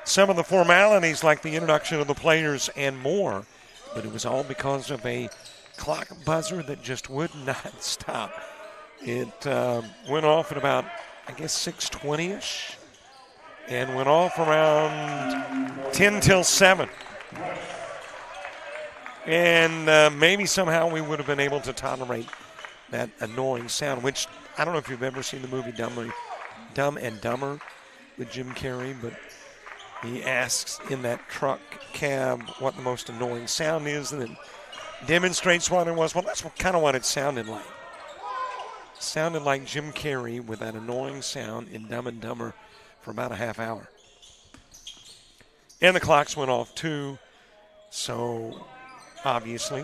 some of the formalities like the introduction of the players and more, but it was all because of a clock buzzer that just would not stop. It went off at about, I guess, 6:20-ish and went off around 10 till 7. And maybe somehow we would have been able to tolerate that annoying sound, which I don't know if you've ever seen the movie Dumb and Dumber with Jim Carrey, but he asks in that truck cab what the most annoying sound is and then demonstrates what it was. Well, that's kind of what it sounded like. It sounded like Jim Carrey with that annoying sound in Dumb and Dumber for about a half hour. And the clocks went off too, so obviously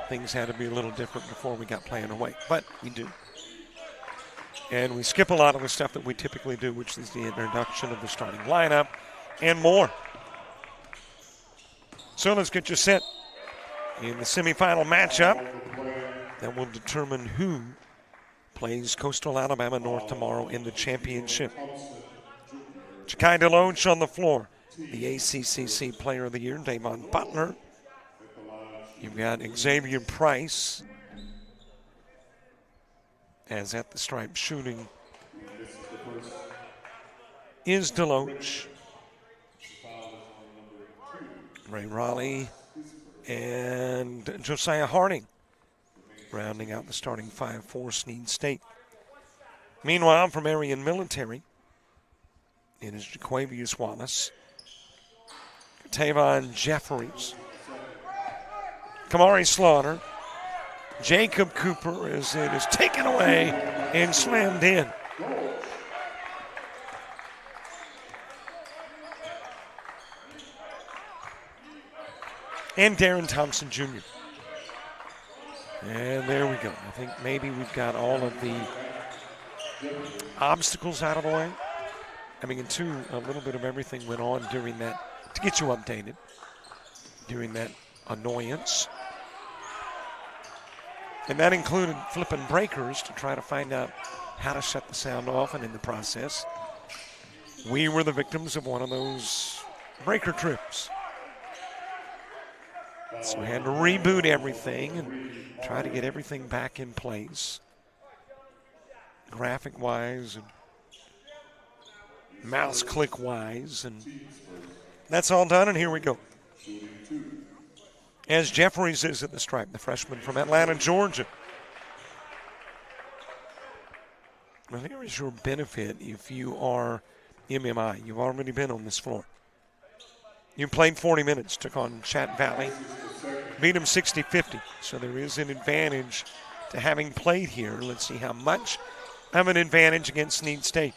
things had to be a little different before we got playing away, but we do. And we skip a lot of the stuff that we typically do, which is the introduction of the starting lineup and more. So let's get you set in the semifinal matchup that will determine who plays Coastal Alabama North tomorrow in the championship. Ja'Kai DeLoach on the floor, the ACCC Player of the Year, Davon Butler. You've got Xavier Price as at the stripe shooting is DeLoach, Ray Raleigh, and Josiah Harding rounding out the starting five for Snead State. Meanwhile, from Marion Military, it is Jaquavius Wallace, Tavon Jeffries, Kamari Slaughter, Jacob Cooper as it is taken away and slammed in. And Darren Thompson Jr. And there we go. I think maybe we've got all of the obstacles out of the way. I mean, a little bit of everything went on during that, to get you updated, during that annoyance. And that included flipping breakers to try to find out how to shut the sound off, and in the process, we were the victims of one of those breaker trips. So we had to reboot everything and try to get everything back in place, graphic-wise and mouse click-wise, and that's all done, and here we go. As Jeffries is at the stripe, the freshman from Atlanta, Georgia. Well, here is your benefit if you are MMI. You've already been on this floor. You played 40 minutes, took on Chat Valley, beat them 60-50. So there is an advantage to having played here. Let's see how much of an advantage against Snead State.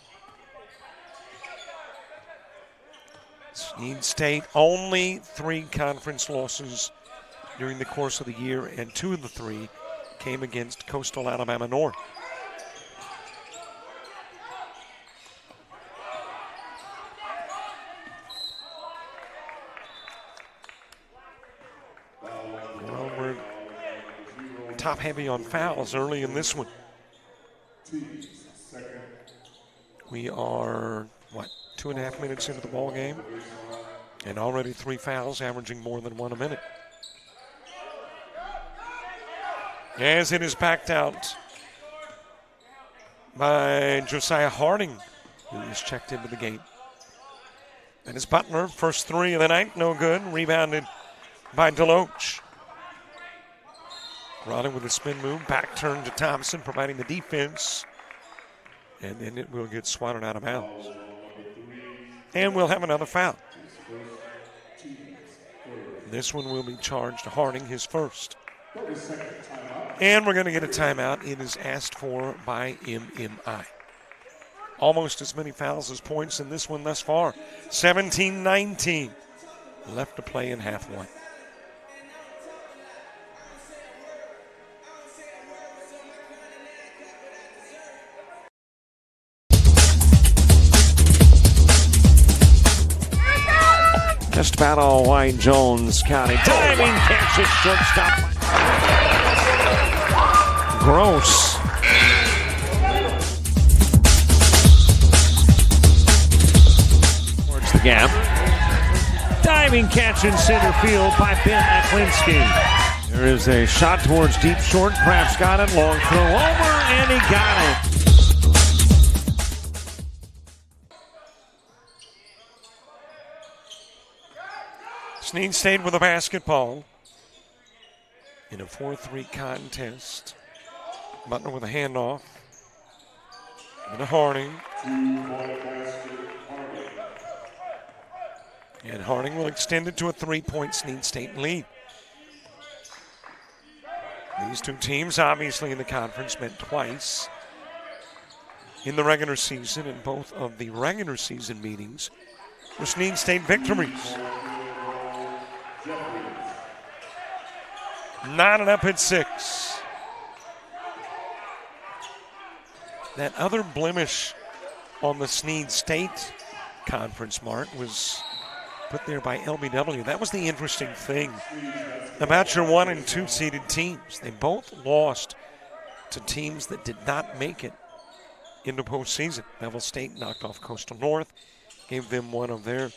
Snead State, only 3 conference losses during the course of the year, and 2 of the 3 came against Coastal Alabama North. Well, we're top heavy on fouls early in this one. We are, 2.5 minutes into the ball game, and already 3 fouls, averaging more than 1 a minute. As it is backed out by Josiah Harding, who is checked into the game. And it's Butler, first 3 of the night, no good. Rebounded by DeLoach. Raleigh with a spin move, back turn to Thompson, providing the defense. And then it will get swatted out of bounds. And we'll have another foul. This one will be charged to Harding, his first. And we're going to get a timeout. It is asked for by MMI. Almost as many fouls as points in this one thus far. 17-19 left to play in half one. Just about all White Jones County. Diving catch at shortstop. Gross. Towards the the gap. Diving catch in center field by Ben Aklinski. There is a shot towards deep short. Kraft's got it. Long throw over, and he got it. Snead State with a basketball in a 4-3 contest. Butler with a handoff. And a Harding. And Harding will extend it to a 3-point Snead State lead. These two teams obviously in the conference met twice in the regular season, and both of the regular season meetings were Snead State victories. Knotted up at 6. That other blemish on the Snead State conference, Mark, was put there by LBW. That was the interesting thing about your 1 and 2 seeded teams. They both lost to teams that did not make it into postseason. Bevel State knocked off Coastal North, gave them one of their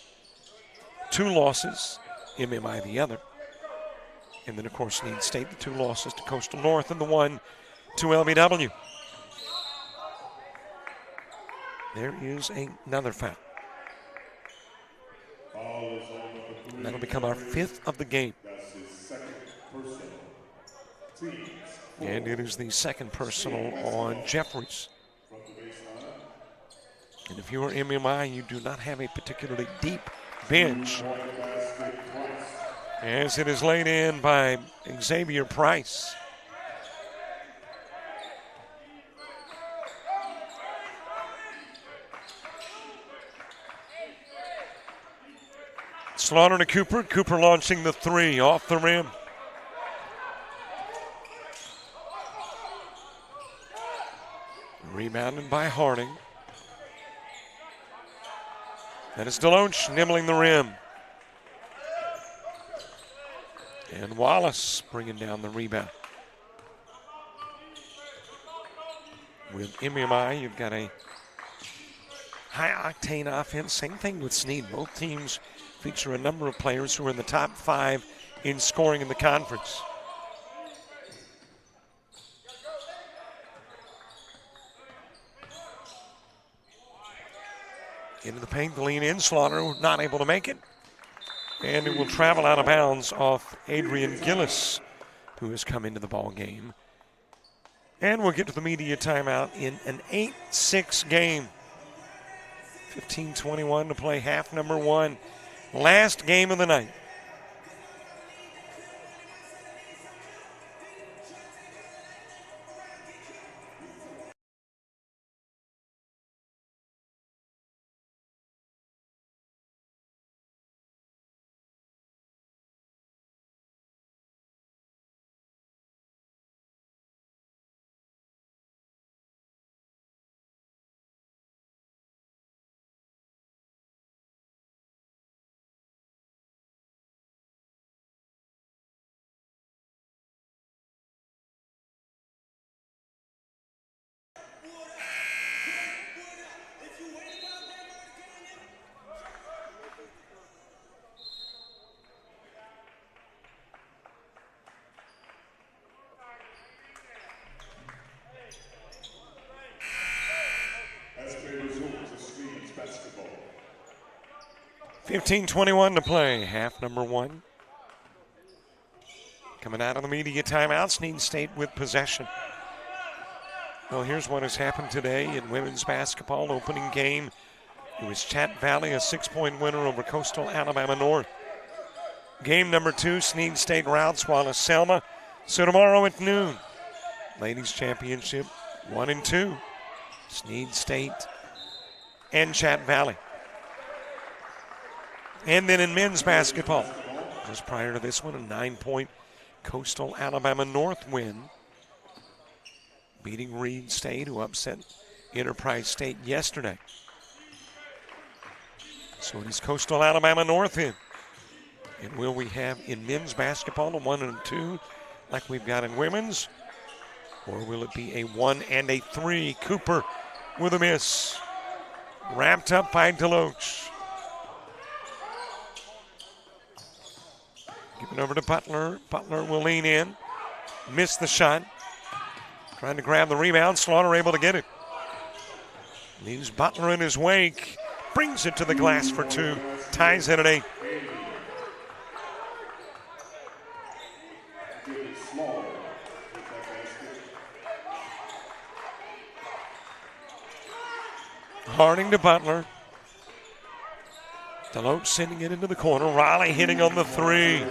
2 losses, MMI the other. And then, of course, Snead State, the 2 losses to Coastal North and the 1 to LBW. There is another foul. And that'll become our 5th of the game. And it is the second personal on Jeffries. And if you are MMI, you do not have a particularly deep bench, as it is laid in by Xavier Price. Slaughter to Cooper. Cooper launching the 3 off the rim. Rebounded by Harding. That is Deloach nibbling the rim. And Wallace bringing down the rebound. With MMI, you've got a high-octane offense. Same thing with Snead. Both teams feature a number of players who are in the top 5 in scoring in the conference. Into the paint, the lean in. Slaughter not able to make it. And it will travel out of bounds off Adrian Gillis, who has come into the ball game. And we'll get to the media timeout in an 8-6 game. 15:21 to play, half number 1. Last game of the night. As play resumes, the Snead's basketball. 15:21 to play, half number 1. Coming out of the media timeout, Snead State with possession. Well, here's what has happened today in women's basketball. Opening game, it was Chat Valley, a 6-point winner over Coastal Alabama North. Game number 2, Snead State routs Wallace Selma. So tomorrow at noon, ladies championship 1 and 2, Snead State and Chat Valley. And then in men's basketball, just prior to this one, a 9-point Coastal Alabama North win, beating Reed State, who upset Enterprise State yesterday. So it is Coastal Alabama North in. And will we have in men's basketball a 1 and 2 like we've got in women's? Or will it be a 1 and a 3? Cooper with a miss. Wrapped up by Deloach. And over to Butler. Butler will lean in. Missed the shot. Trying to grab the rebound. Slaughter able to get it. Leaves Butler in his wake. Brings it to the glass for two. Ties it at 8. Harding to Butler. Deloach sending it into the corner. Raleigh hitting on the 3.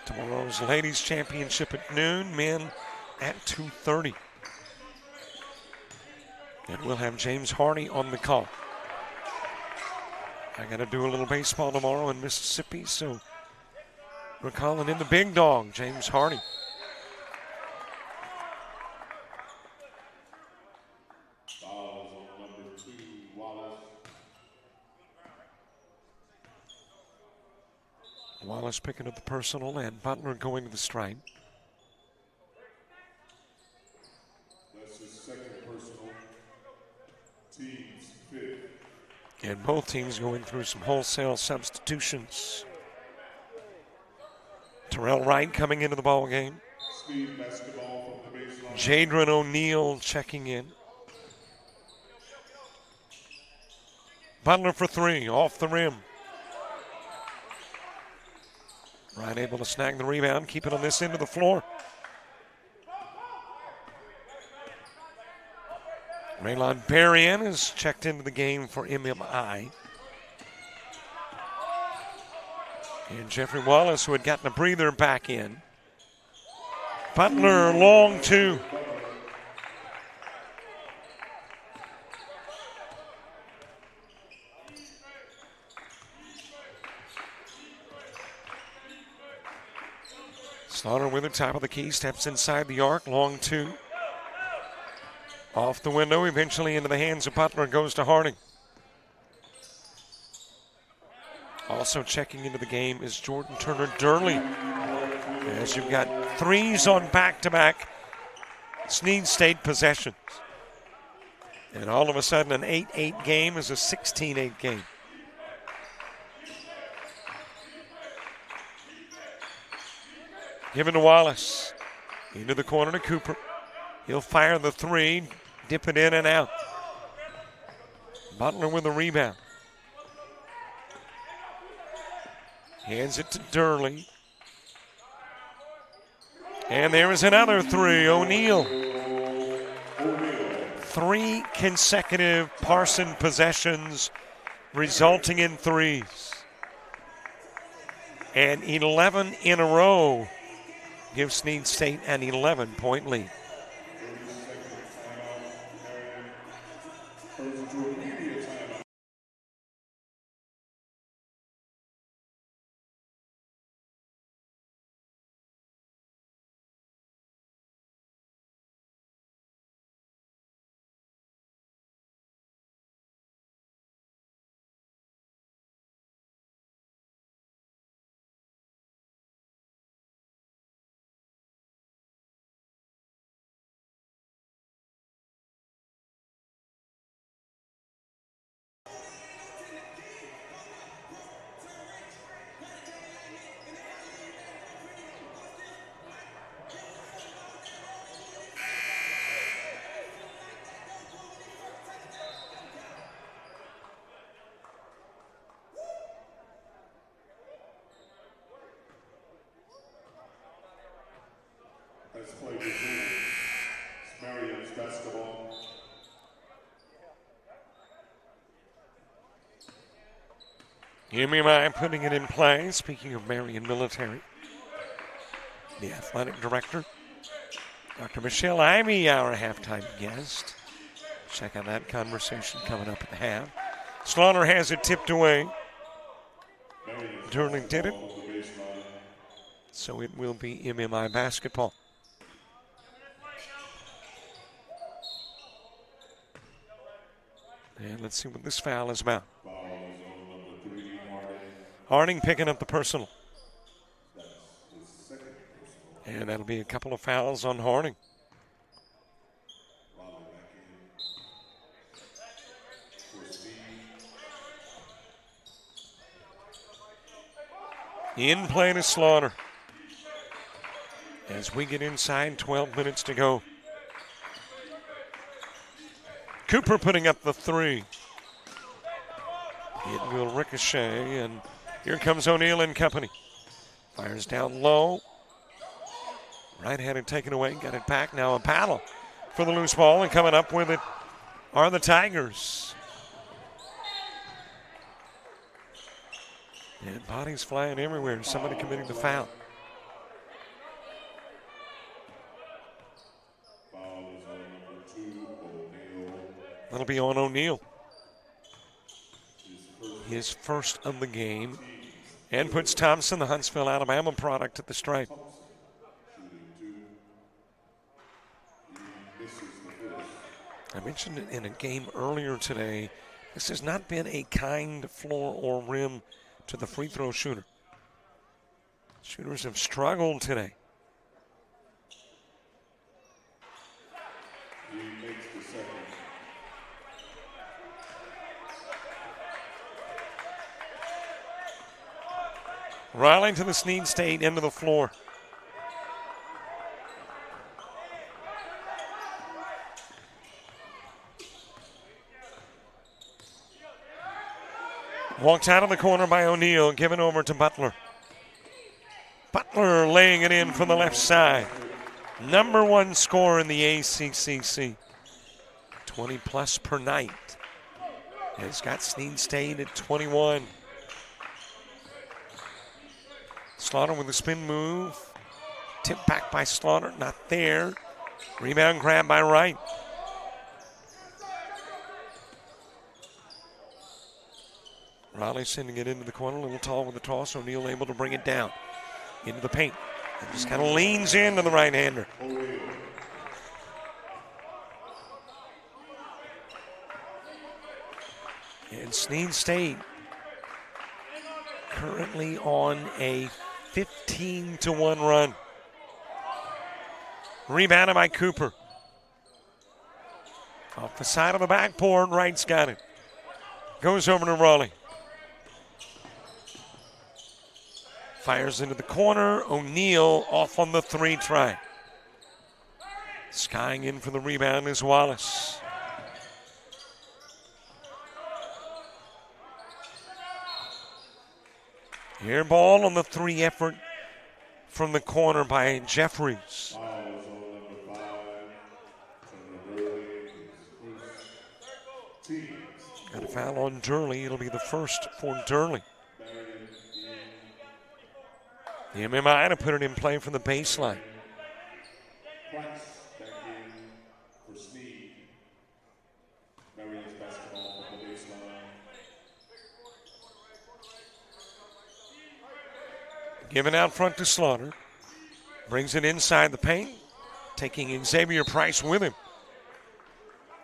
Tomorrow's ladies championship at noon, men at 2:30. And we'll have James Hardy on the call. I got to do a little baseball tomorrow in Mississippi, so we're calling in the big dog, James Hardy. Wallace picking up the personal and Butler going to the stripe. That's his second personal. Team's 5th. And both teams going through some wholesale substitutions. Terrell Wright coming into the ball game. Speed basketball from the baseline. Jadron O'Neal checking in. Butler for 3, off the rim. Wright able to snag the rebound, keep it on this end of the floor. Raylon Berrien is checked into the game for MMI. And Jeffrey Wallace, who had gotten a breather, back in. Butler, long 2. Slaughter with the top of the key, steps inside the arc, long 2. Off the window, eventually into the hands of Butler, goes to Harding. Also checking into the game is Jordan Turner-Durley. As you've got 3s on back-to-back Snead State possessions. And all of a sudden an 8-8 game is a 16-8 game. Given to Wallace. Into the corner to Cooper. He'll fire the 3, dip it in and out. Butler with the rebound. Hands it to Durley. And there is another 3, O'Neal. 3 consecutive Parson possessions resulting in 3s. And 11 in a row gives Snead State an 11-point lead. Let's play the game. It's Marion's basketball. MMI putting it in play. Speaking of Marion Military, the athletic director, Dr. Michelle Ivey, our halftime guest. Check out that conversation coming up at the half. Slaughter has it tipped away. Durling did it. So it will be MMI basketball. And let's see what this foul is about. Harding picking up the personal. And that'll be a couple of fouls on Harding. In play to Slaughter. As we get inside, 12 minutes to go. Cooper putting up the three. It will ricochet, and here comes O'Neal and company. Fires down low. Right-handed taken away, got it back. Now a paddle for the loose ball, and coming up with it are the Tigers. And bodies flying everywhere. Somebody committing the foul. That'll be on O'Neal. His first of the game. And puts Thompson, the Huntsville, Alabama product, at the stripe. I mentioned it in a game earlier today. This has not been a kind floor or rim to the free throw shooter. Shooters have struggled today. Riley to the Snead State end of the floor. Walked out of the corner by O'Neal, given over to Butler. Butler laying it in from the left side. Number one scorer in the ACCC. 20 plus per night. It's got Snead State at 21. Slaughter with a spin move. Tipped back by Slaughter, not there. Rebound grab by Wright. Riley sending it into the corner, a little tall with the toss. O'Neal able to bring it down into the paint. And just kind of leans into the right-hander. And Snead State currently on a 15-1 run. Rebounded by Cooper. Off the side of the backboard, Wright's got it. Goes over to Raleigh. Fires into the corner. O'Neal off on the three try. Skying in for the rebound is Wallace. Air ball on the three effort from the corner by Jeffries. Got a foul on Durley. It'll be the first for Durley. The MMI to put it in play from the baseline. Given out front to Slaughter. Brings it inside the paint. Taking Xavier Price with him.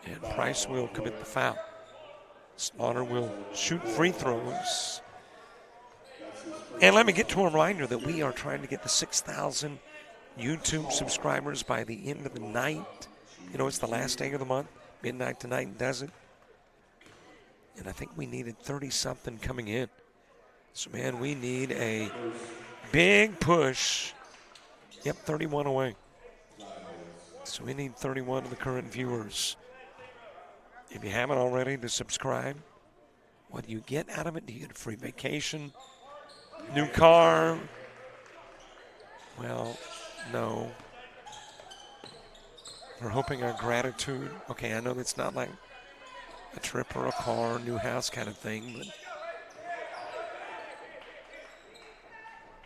And Price will commit the foul. Slaughter will shoot free throws. And let me get to a reminder that we are trying to get the 6,000 YouTube subscribers by the end of the night. You know, it's the last day of the month. Midnight tonight does it. And I think we needed 30-something coming in. So, man, we need a big push. Yep, 31 away. So we need 31 of the current viewers. If you haven't already, to subscribe. What do you get out of it? Do you get a free vacation? New car? Well, no. We're hoping our gratitude. Okay, I know that's not like a trip or a car, new house kind of thing, but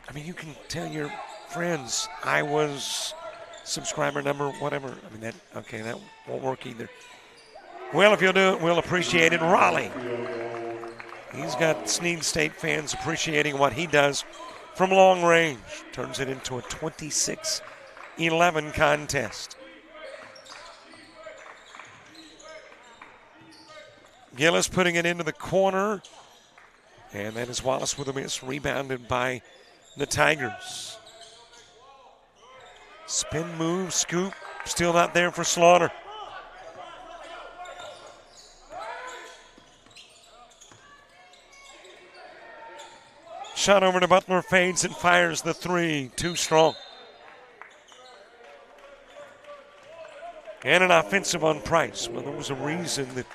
I mean, you can tell your friends, I was subscriber number whatever. I mean, that won't work either. Well, if you'll do it, we'll appreciate it. Raleigh. He's got Snead State fans appreciating what he does from long range. Turns it into a 26-11 contest. Gillis putting it into the corner. And that is Wallace with a miss, rebounded by the Tigers. Spin move, scoop, still not there for Slaughter. Shot over to Butler, fades and fires the three. Too strong. And an offensive on Price. Well, there was a reason that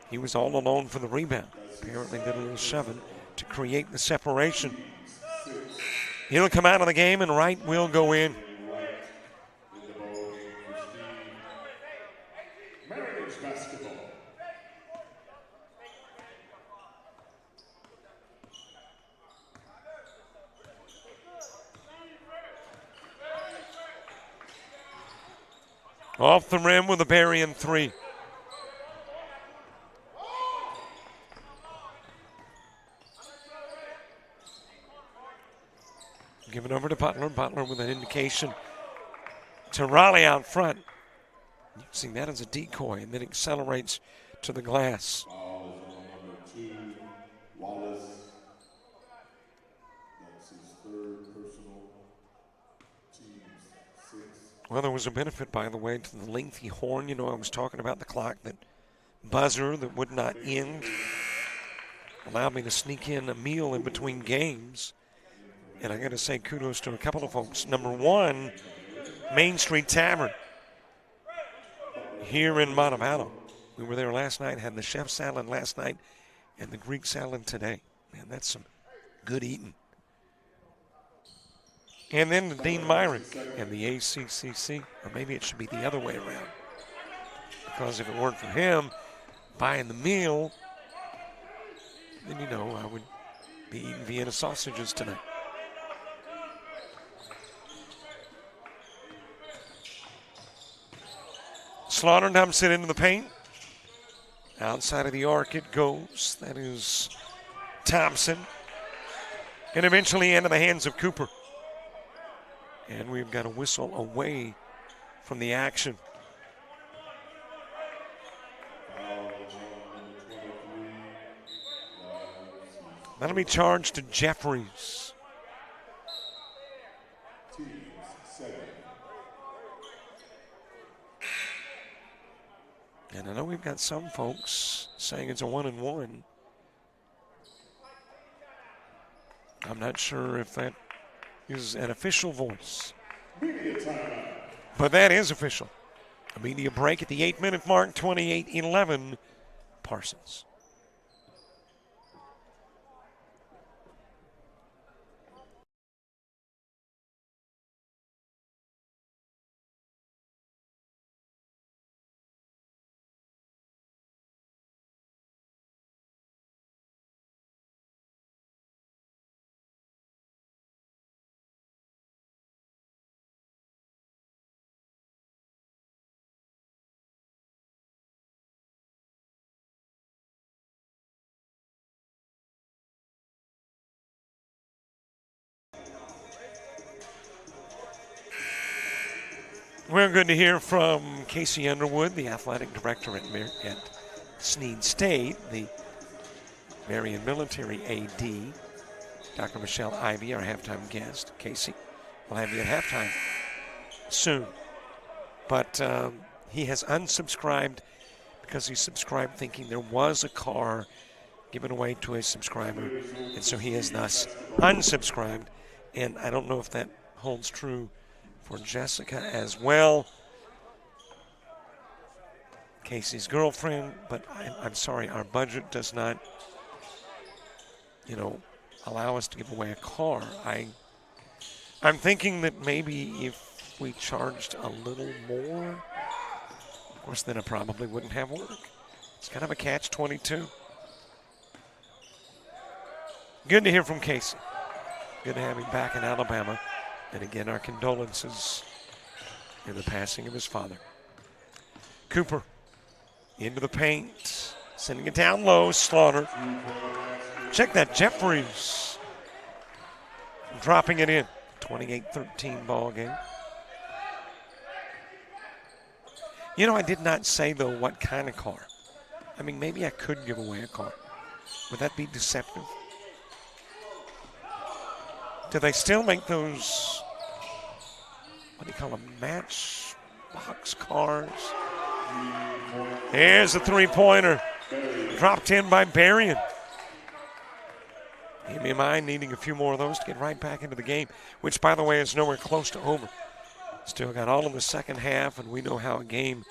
he was all alone for the rebound. Apparently did a little shoving to create the separation. He'll come out of the game and Wright will go in. Off the rim with a Berrien three. Give it over to Butler. Butler with an indication to Raleigh out front. Using that as a decoy and then accelerates to the glass. Well, there was a benefit, by the way, to the lengthy horn. You know, I was talking about the clock, that buzzer that would not end. Allowed me to sneak in a meal in between games. And I got to say kudos to a couple of folks. Number one, Main Street Tavern here in Montevallo. We were there last night, had the chef salad last night and the Greek salad today. Man, that's some good eating. And then the Dean Myrick and the ACCC, or maybe it should be the other way around. Because if it weren't for him buying the meal, then you know I would be eating Vienna sausages tonight. Slaughter dumps it into the paint. Outside of the arc it goes. That is Thompson. And eventually into the hands of Cooper. And we've got a whistle away from the action. That'll be charged to Jeffries. And I know we've got some folks saying it's a 1-and-1. I'm not sure if that is an official voice. But that is official. A media break at the 8-minute mark, 28-11, Parsons. We're good to hear from Casey Underwood, the athletic director at Snead State, the Marion Military AD, Dr. Michelle Ivey, our halftime guest. Casey, we'll have you at halftime soon. But he has unsubscribed because he subscribed thinking there was a car given away to a subscriber, and so he has thus unsubscribed. And I don't know if that holds true for Jessica as well, Casey's girlfriend, but I'm sorry, our budget does not, allow us to give away a car. I'm thinking that maybe if we charged a little more, of course, then it probably wouldn't have worked. It's kind of a catch-22. Good to hear from Casey. Good to have him back in Alabama. And again, our condolences in the passing of his father. Cooper into the paint, sending it down low. Slaughter. Check that, Jeffries dropping it in. 28-13 ball game. I did not say, though, what kind of car. I mean, maybe I could give away a car. Would that be deceptive? Do they still make those, what do you call them, matchbox cars? There's a three-pointer. Dropped in by Berrien. MMI needing a few more of those to get right back into the game, which, by the way, is nowhere close to over. Still got all of the second half, and we know how a game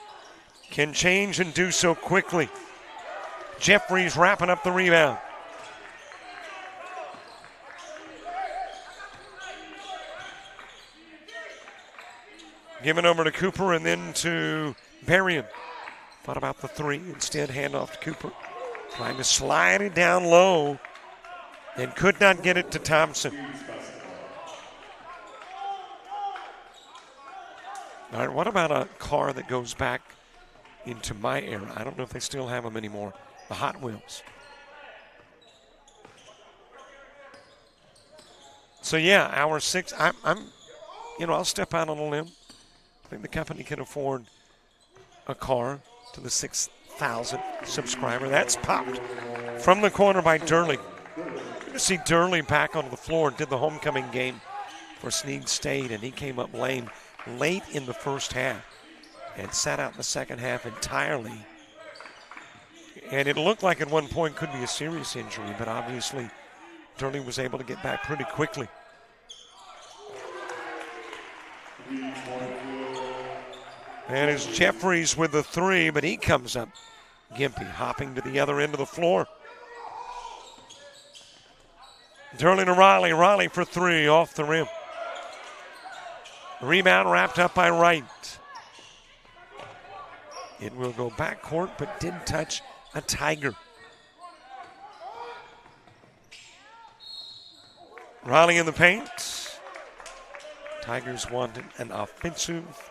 can change and do so quickly. Jeffries wrapping up the rebound. Given over to Cooper and then to Berrien. Thought about the three. Instead, handoff to Cooper. Trying to slide it down low and could not get it to Thompson. All right, what about a car that goes back into my era? I don't know if they still have them anymore. The Hot Wheels. So yeah, hour 6. I'll step out on a limb. I think the company can afford a car to the 6,000 subscriber. That's popped from the corner by Durley. Good to see Durley back on the floor. Did the homecoming game for Snead State, and he came up late in the first half and sat out in the second half entirely. And it looked like at one point could be a serious injury, but obviously Durley was able to get back pretty quickly. And it's Jeffries with the three, but he comes up gimpy, hopping to the other end of the floor. Durley to Riley. Riley for three, off the rim. Rebound wrapped up by Wright. It will go backcourt, but did touch a Tiger. Riley in the paint. Tigers wanted an offensive,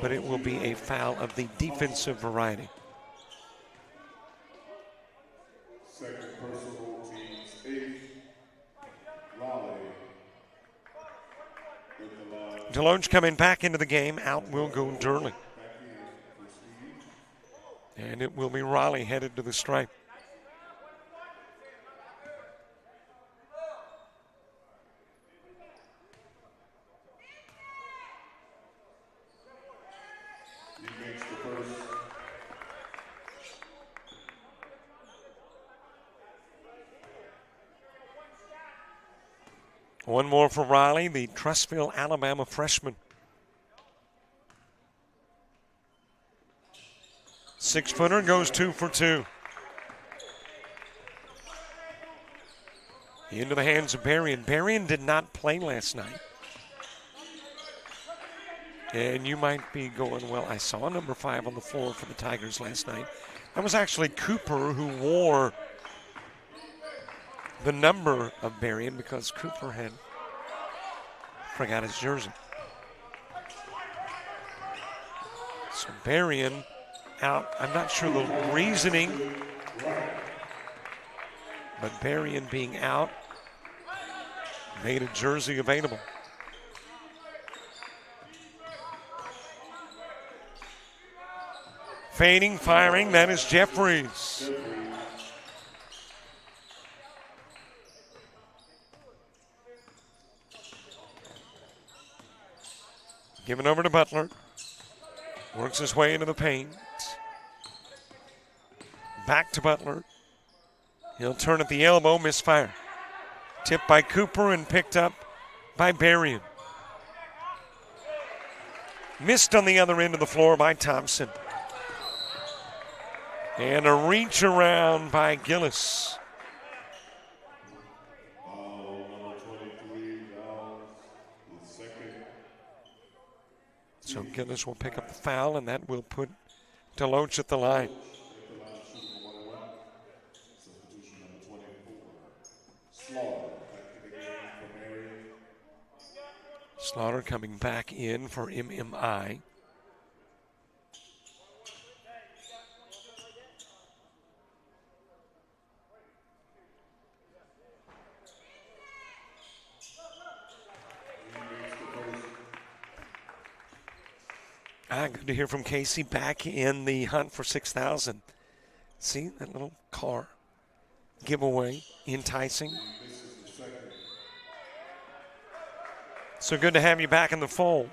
but it will be a foul of the defensive variety. Second personal, teams 8. Raleigh. With the line. Deloach coming back into the game. Out will go Durley. And it will be Raleigh headed to the stripe. He makes the first. One more for Riley, the Trussville, Alabama freshman. 6-footer goes 2 for 2. Into the hands of Berrien. Berrien did not play last night. And you might be going, well, I saw number 5 on the floor for the Tigers last night. That was actually Cooper who wore the number of Berrien because Cooper had forgot his jersey. So Berrien out. I'm not sure the reasoning, but Berrien being out made a jersey available. Fading, firing, that is Jeffries. Given over to Butler. Works his way into the paint. Back to Butler. He'll turn at the elbow, misfire. Tipped by Cooper and picked up by Berrien. Missed on the other end of the floor by Thompson. And a reach around by Gillis. Number 23, the second. So Gillis will pick up the foul, and that will put Deloach at the line. Substitution number 24. Slaughter back to the game for Marion. Slaughter coming back in for MMI. Good to hear from Casey back in the hunt for 6,000. See that little car giveaway, enticing. So good to have you back in the fold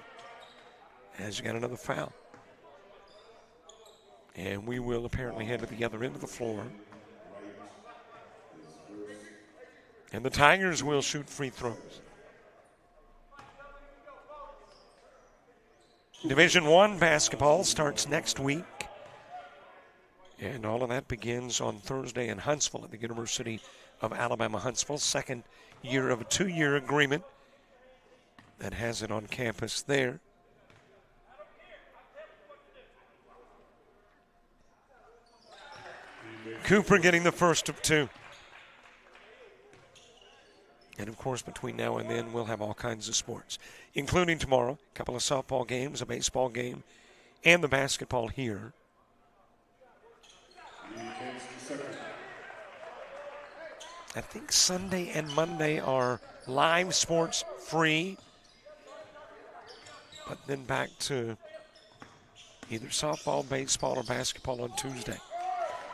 as you got another foul. And we will apparently head to the other end of the floor. And the Tigers will shoot free throws. Division I basketball starts next week. And all of that begins on Thursday in Huntsville at the University of Alabama Huntsville. Second year of a 2-year agreement that has it on campus there. Cooper getting the first of 2. And, of course, between now and then, we'll have all kinds of sports, including tomorrow, a couple of softball games, a baseball game, and the basketball here. I think Sunday and Monday are live sports free, but then back to either softball, baseball, or basketball on Tuesday.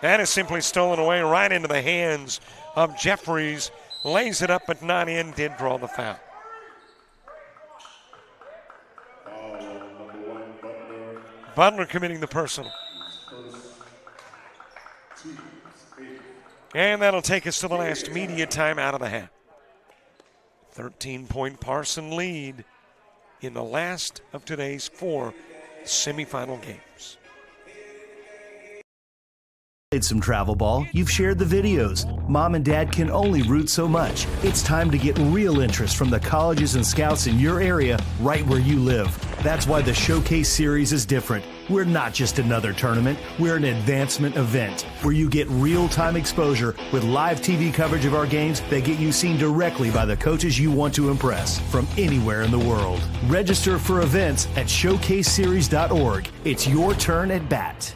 That is simply stolen away right into the hands of Jeffries. Lays it up but not in, did draw the foul. Butler committing the personal. And that'll take us to the last media time out of the half. 13-point Parson lead in the last of today's 4 semifinal games. Played some travel ball, you've shared the videos. Mom and Dad can only root so much. It's time to get real interest from the colleges and scouts in your area right where you live. That's why the Showcase Series is different. We're not just another tournament, we're an advancement event where you get real-time exposure with live TV coverage of our games that get you seen directly by the coaches you want to impress from anywhere in the world. Register for events at showcaseseries.org. It's your turn at bat.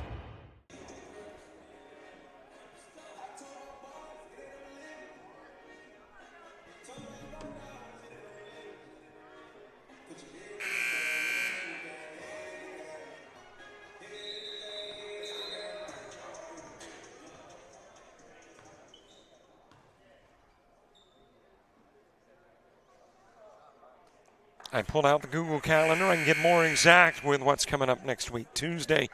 I pulled out the Google Calendar. I can get more exact with what's coming up next week. Tuesday,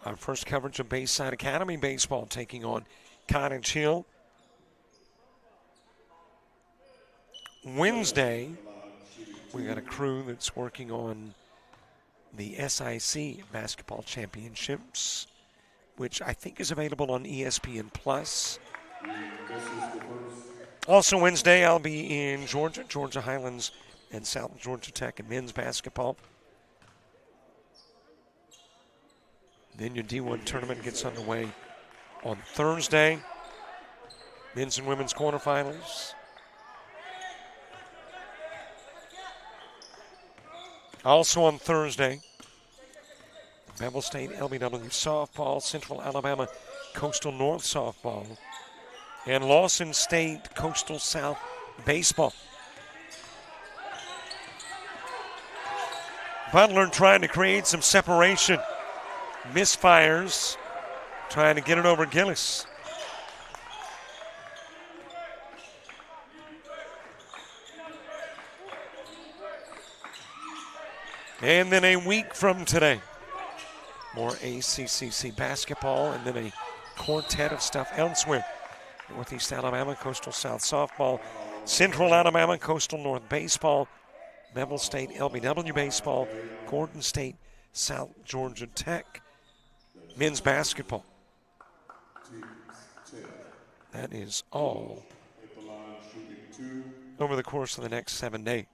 our first coverage of Bayside Academy baseball taking on Cottage Hill. Wednesday, we got a crew that's working on the SIC basketball championships, which I think is available on ESPN+. Also Wednesday, I'll be in Georgia Highlands, and South Georgia Tech in men's basketball. Then your D1 tournament gets underway on Thursday. Men's and women's quarterfinals. Also on Thursday, Bevel State LBW softball, Central Alabama Coastal North softball, and Lawson State Coastal South baseball. Butler trying to create some separation. Misfires, trying to get it over Gillis. And then a week from today, more ACCC basketball and then a quartet of stuff elsewhere. Northeast Alabama Coastal South softball, Central Alabama Coastal North baseball, Bevel State LBW baseball, Gordon State South Georgia Tech men's basketball. That is all over the course of the next 7 days.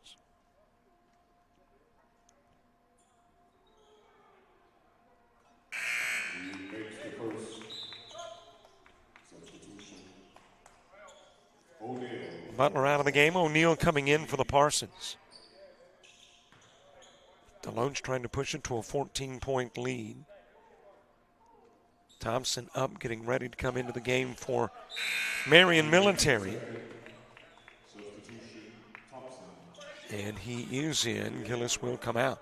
Butler out of the game. O'Neal coming in for the Parsons. DeLoach trying to push it to a 14-point lead. Thompson up, getting ready to come into the game for Marion Military. And he is in. Gillis will come out.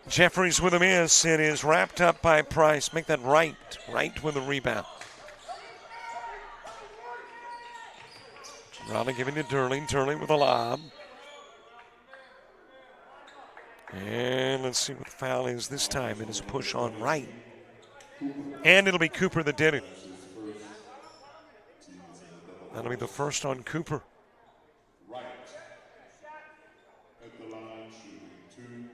Jeffries with a miss. It is wrapped up by Price. Make that right with a rebound. Raleigh giving to Durling. Durling with a lob. And let's see what the foul is this time. It is a push on Wright. And it'll be Cooper that did it. That'll be the first on Cooper. Right. At the line, shooting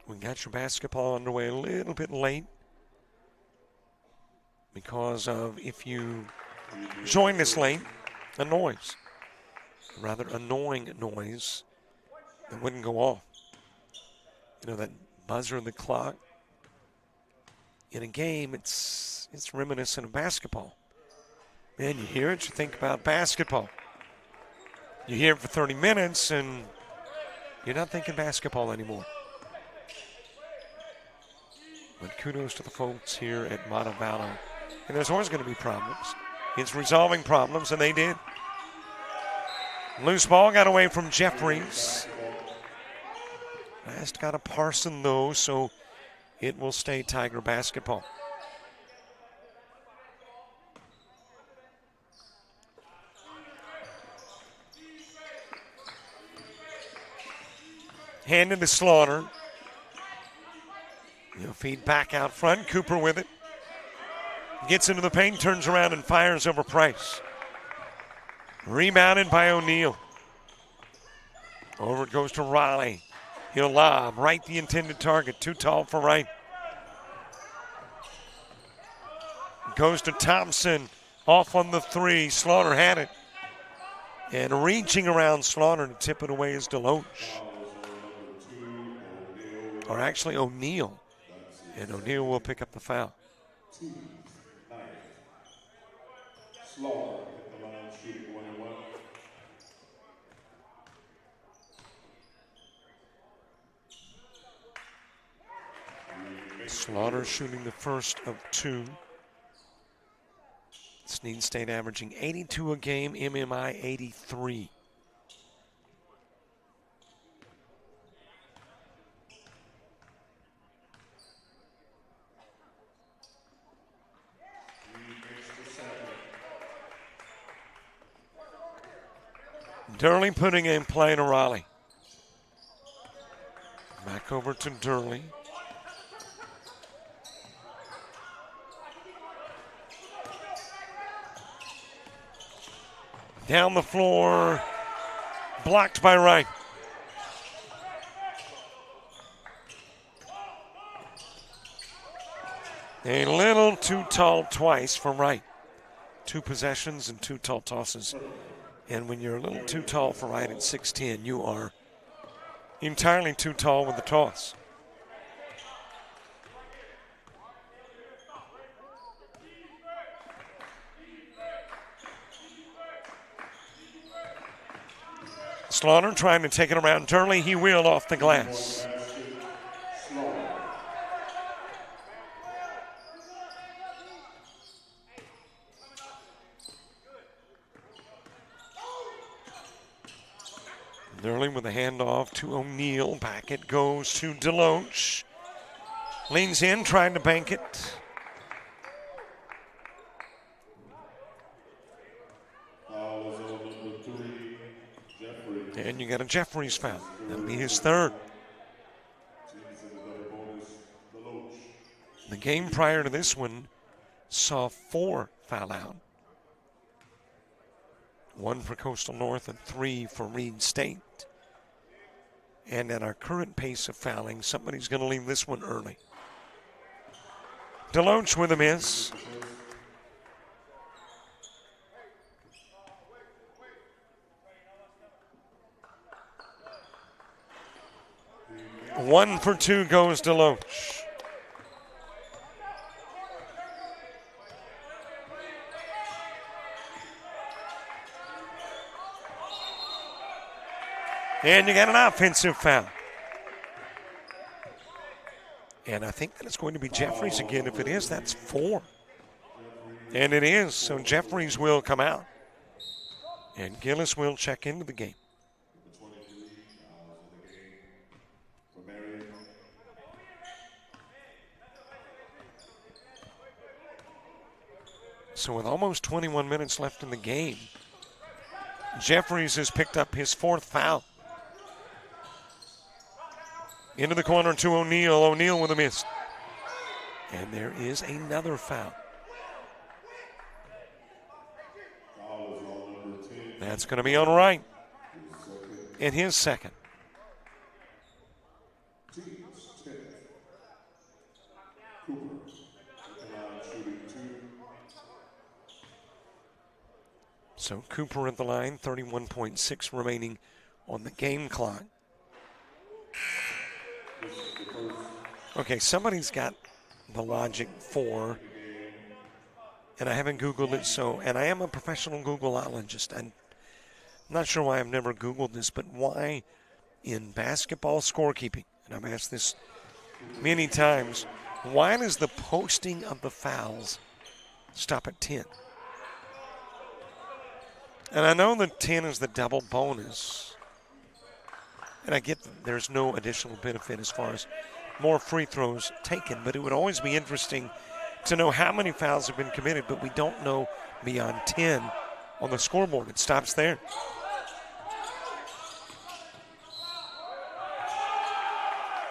2. We got your basketball underway a little bit late because of, if you join this late, a noise. Rather annoying noise that wouldn't go off. You know, that buzzer of the clock. In a game, it's reminiscent of basketball. Man, you hear it, you think about basketball. You hear it for 30 minutes, and you're not thinking basketball anymore. But kudos to the folks here at Montevallo. And there's always going to be problems. It's resolving problems, and they did. Loose ball got away from Jeffries. Last got a Parson, though, so it will stay Tiger basketball. Handed to Slaughter. He'll feed back out front. Cooper with it. Gets into the paint, turns around and fires over Price. Rebounded by O'Neal. Over it goes to Raleigh. He'll lob. Right the intended target. Too tall for Wright. Goes to Thompson. Off on the 3. Slaughter had it. And reaching around Slaughter to tip it away is Deloach. Or actually O'Neal. And O'Neal will pick up the foul. Slaughter at the line, shooting 1 and 1. Slaughter shooting the first of 2. Snead State averaging 82 a game, MMI 83. Durley putting in play to Raleigh. Back over to Durley. Down the floor, blocked by Wright. A little too tall twice for Wright. 2 possessions and 2 tall tosses. And when you're a little too tall for Wright at 6'10", you are entirely too tall with the toss. Slaughter trying to take it around Durley. He will off the glass. Durley with a handoff to O'Neal. Back it goes to Deloach. Leans in, trying to bank it. And you got a Jeffries foul. That'll be his 3rd. The game prior to this one saw 4 foul out. 1 for Coastal North and 3 for Reed State. And at our current pace of fouling, somebody's going to leave this one early. Deloach with a miss. One for 2 goes Deloach. And you got an offensive foul. And I think that it's going to be Jeffries again. If it is, that's 4. And it is, so Jeffries will come out. And Gillis will check into the game. So with almost 21 minutes left in the game, Jeffries has picked up his 4th foul. Into the corner to O'Neal. O'Neal with a miss. And there is another foul. That's going to be on Wright. And his second. So Cooper at the line, 31.6 remaining on the game clock. Okay, somebody's got the logic for, and I haven't Googled it, and I am a professional Googleologist. I'm not sure why I've never Googled this, but why in basketball scorekeeping, and I've asked this many times, why does the posting of the fouls stop at 10? And I know that 10 is the double bonus. And I get that there's no additional benefit as far as more free throws taken, but it would always be interesting to know how many fouls have been committed, but we don't know beyond 10 on the scoreboard. It stops there.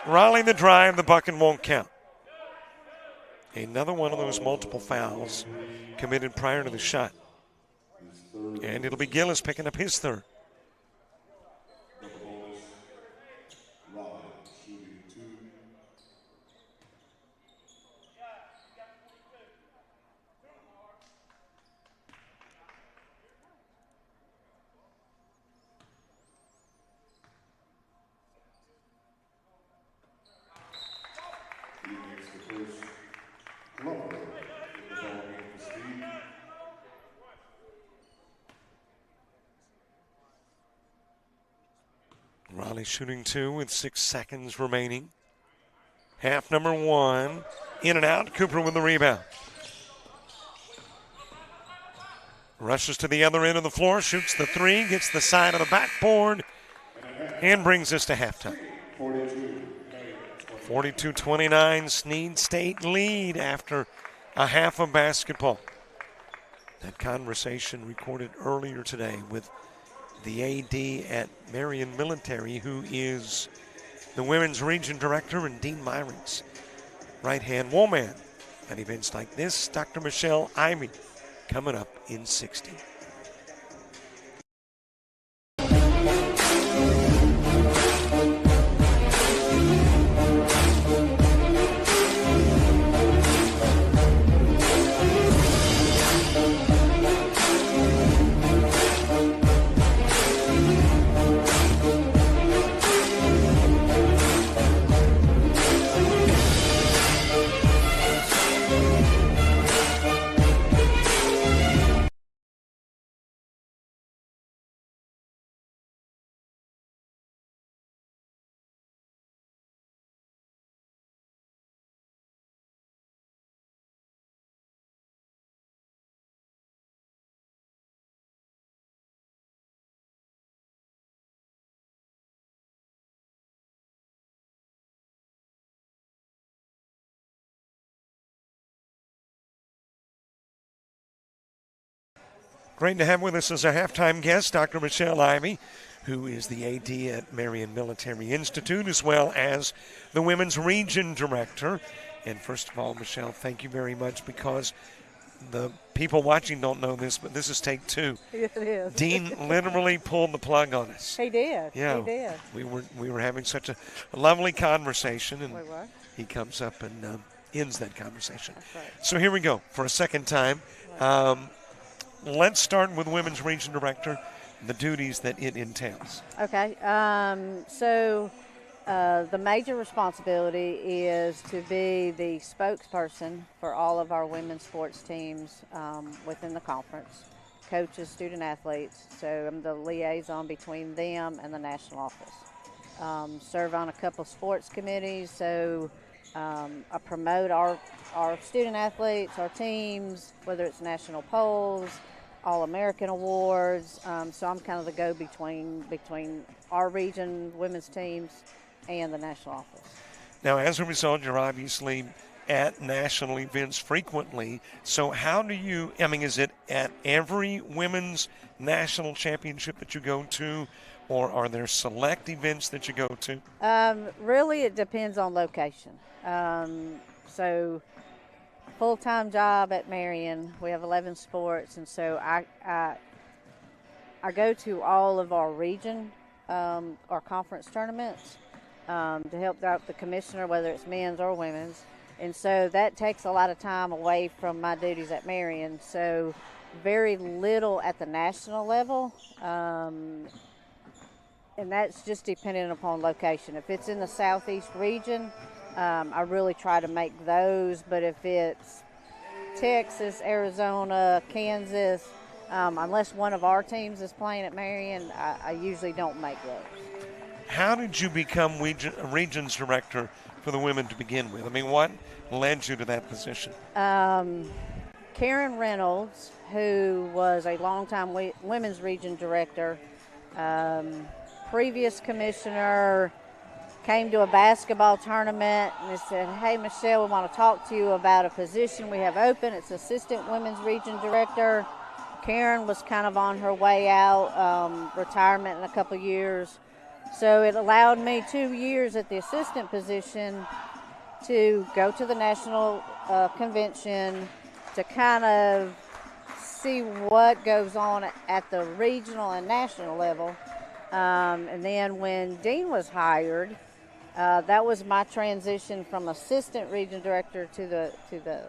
Raleigh the drive, the bucket won't count. Another one of those multiple fouls committed prior to the shot. And it'll be Gillis picking up his 3rd. Raleigh shooting 2 with 6 seconds remaining. Half number 1. In and out. Cooper with the rebound. Rushes to the other end of the floor. Shoots the 3. Gets the side of the backboard. And brings us to halftime. 42-29. Snead State lead after a half of basketball. That conversation recorded earlier today with the AD at Marion Military, who is the women's region director, and Dean Myron's right-hand woman at events like this, Dr. Michelle Ivey, coming up in 60. Great to have with us as our halftime guest, Dr. Michelle Ivey, who is the AD at Marion Military Institute, as well as the Women's Region Director. And first of all, Michelle, thank you very much, because the people watching don't know this, but this is take 2. Yes, it is. Dean literally pulled the plug on us. He did. Yeah, he did. We were having such a lovely conversation, and We were. he comes up and ends that conversation. That's right. So here we go for a second time. Let's start with Women's Region Director, the duties that it entails. Okay. So the major responsibility is to be the spokesperson for all of our women's sports teams within the conference, coaches, student athletes. So I'm the liaison between them and the national office. Serve on a couple sports committees, so I promote our student athletes, our teams, whether it's national polls, All-American awards. So I'm kind of the go-between between our region women's teams and the national office. Now, as a result, you're obviously at national events frequently. So how do you, I mean, is it at every women's national championship that you go to, or are there select events that you go to? Really, it depends on location. So full-time job at Marion, we have 11 sports, and so I go to all of our region our conference tournaments to help out the commissioner, whether it's men's or women's. And so that takes a lot of time away from my duties at Marion. So very little at the national level. And that's just dependent upon location. If it's in the southeast region, I really try to make those. But if it's Texas, Arizona, Kansas, unless one of our teams is playing at Marion, I usually don't make those. How did you become regions director for the women to begin with? I mean, what led you to that position? Karen Reynolds, who was a longtime women's region director, previous commissioner, came to a basketball tournament and they said, "Hey, Michelle, we want to talk to you about a position we have open. It's assistant women's region director." Karen was kind of on her way out, retirement in a couple of years. So it allowed me 2 years at the assistant position to go to the national convention to kind of see what goes on at the regional and national level. And then when Dean was hired, that was my transition from assistant region director to the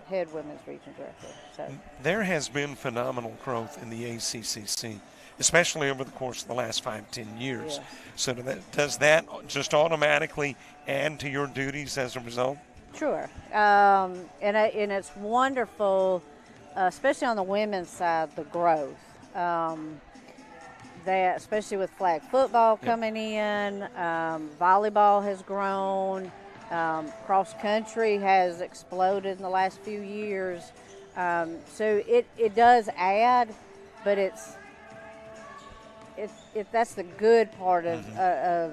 head women's region director. So there has been phenomenal growth in the ACCC, especially over the course of the last 5-10 years. Yeah. So does that just automatically add to your duties as a result? Sure. And it's wonderful, especially on the women's side, the growth. That, especially with flag football coming in, volleyball has grown, cross country has exploded in the last few years. So it does add, but that's the good part of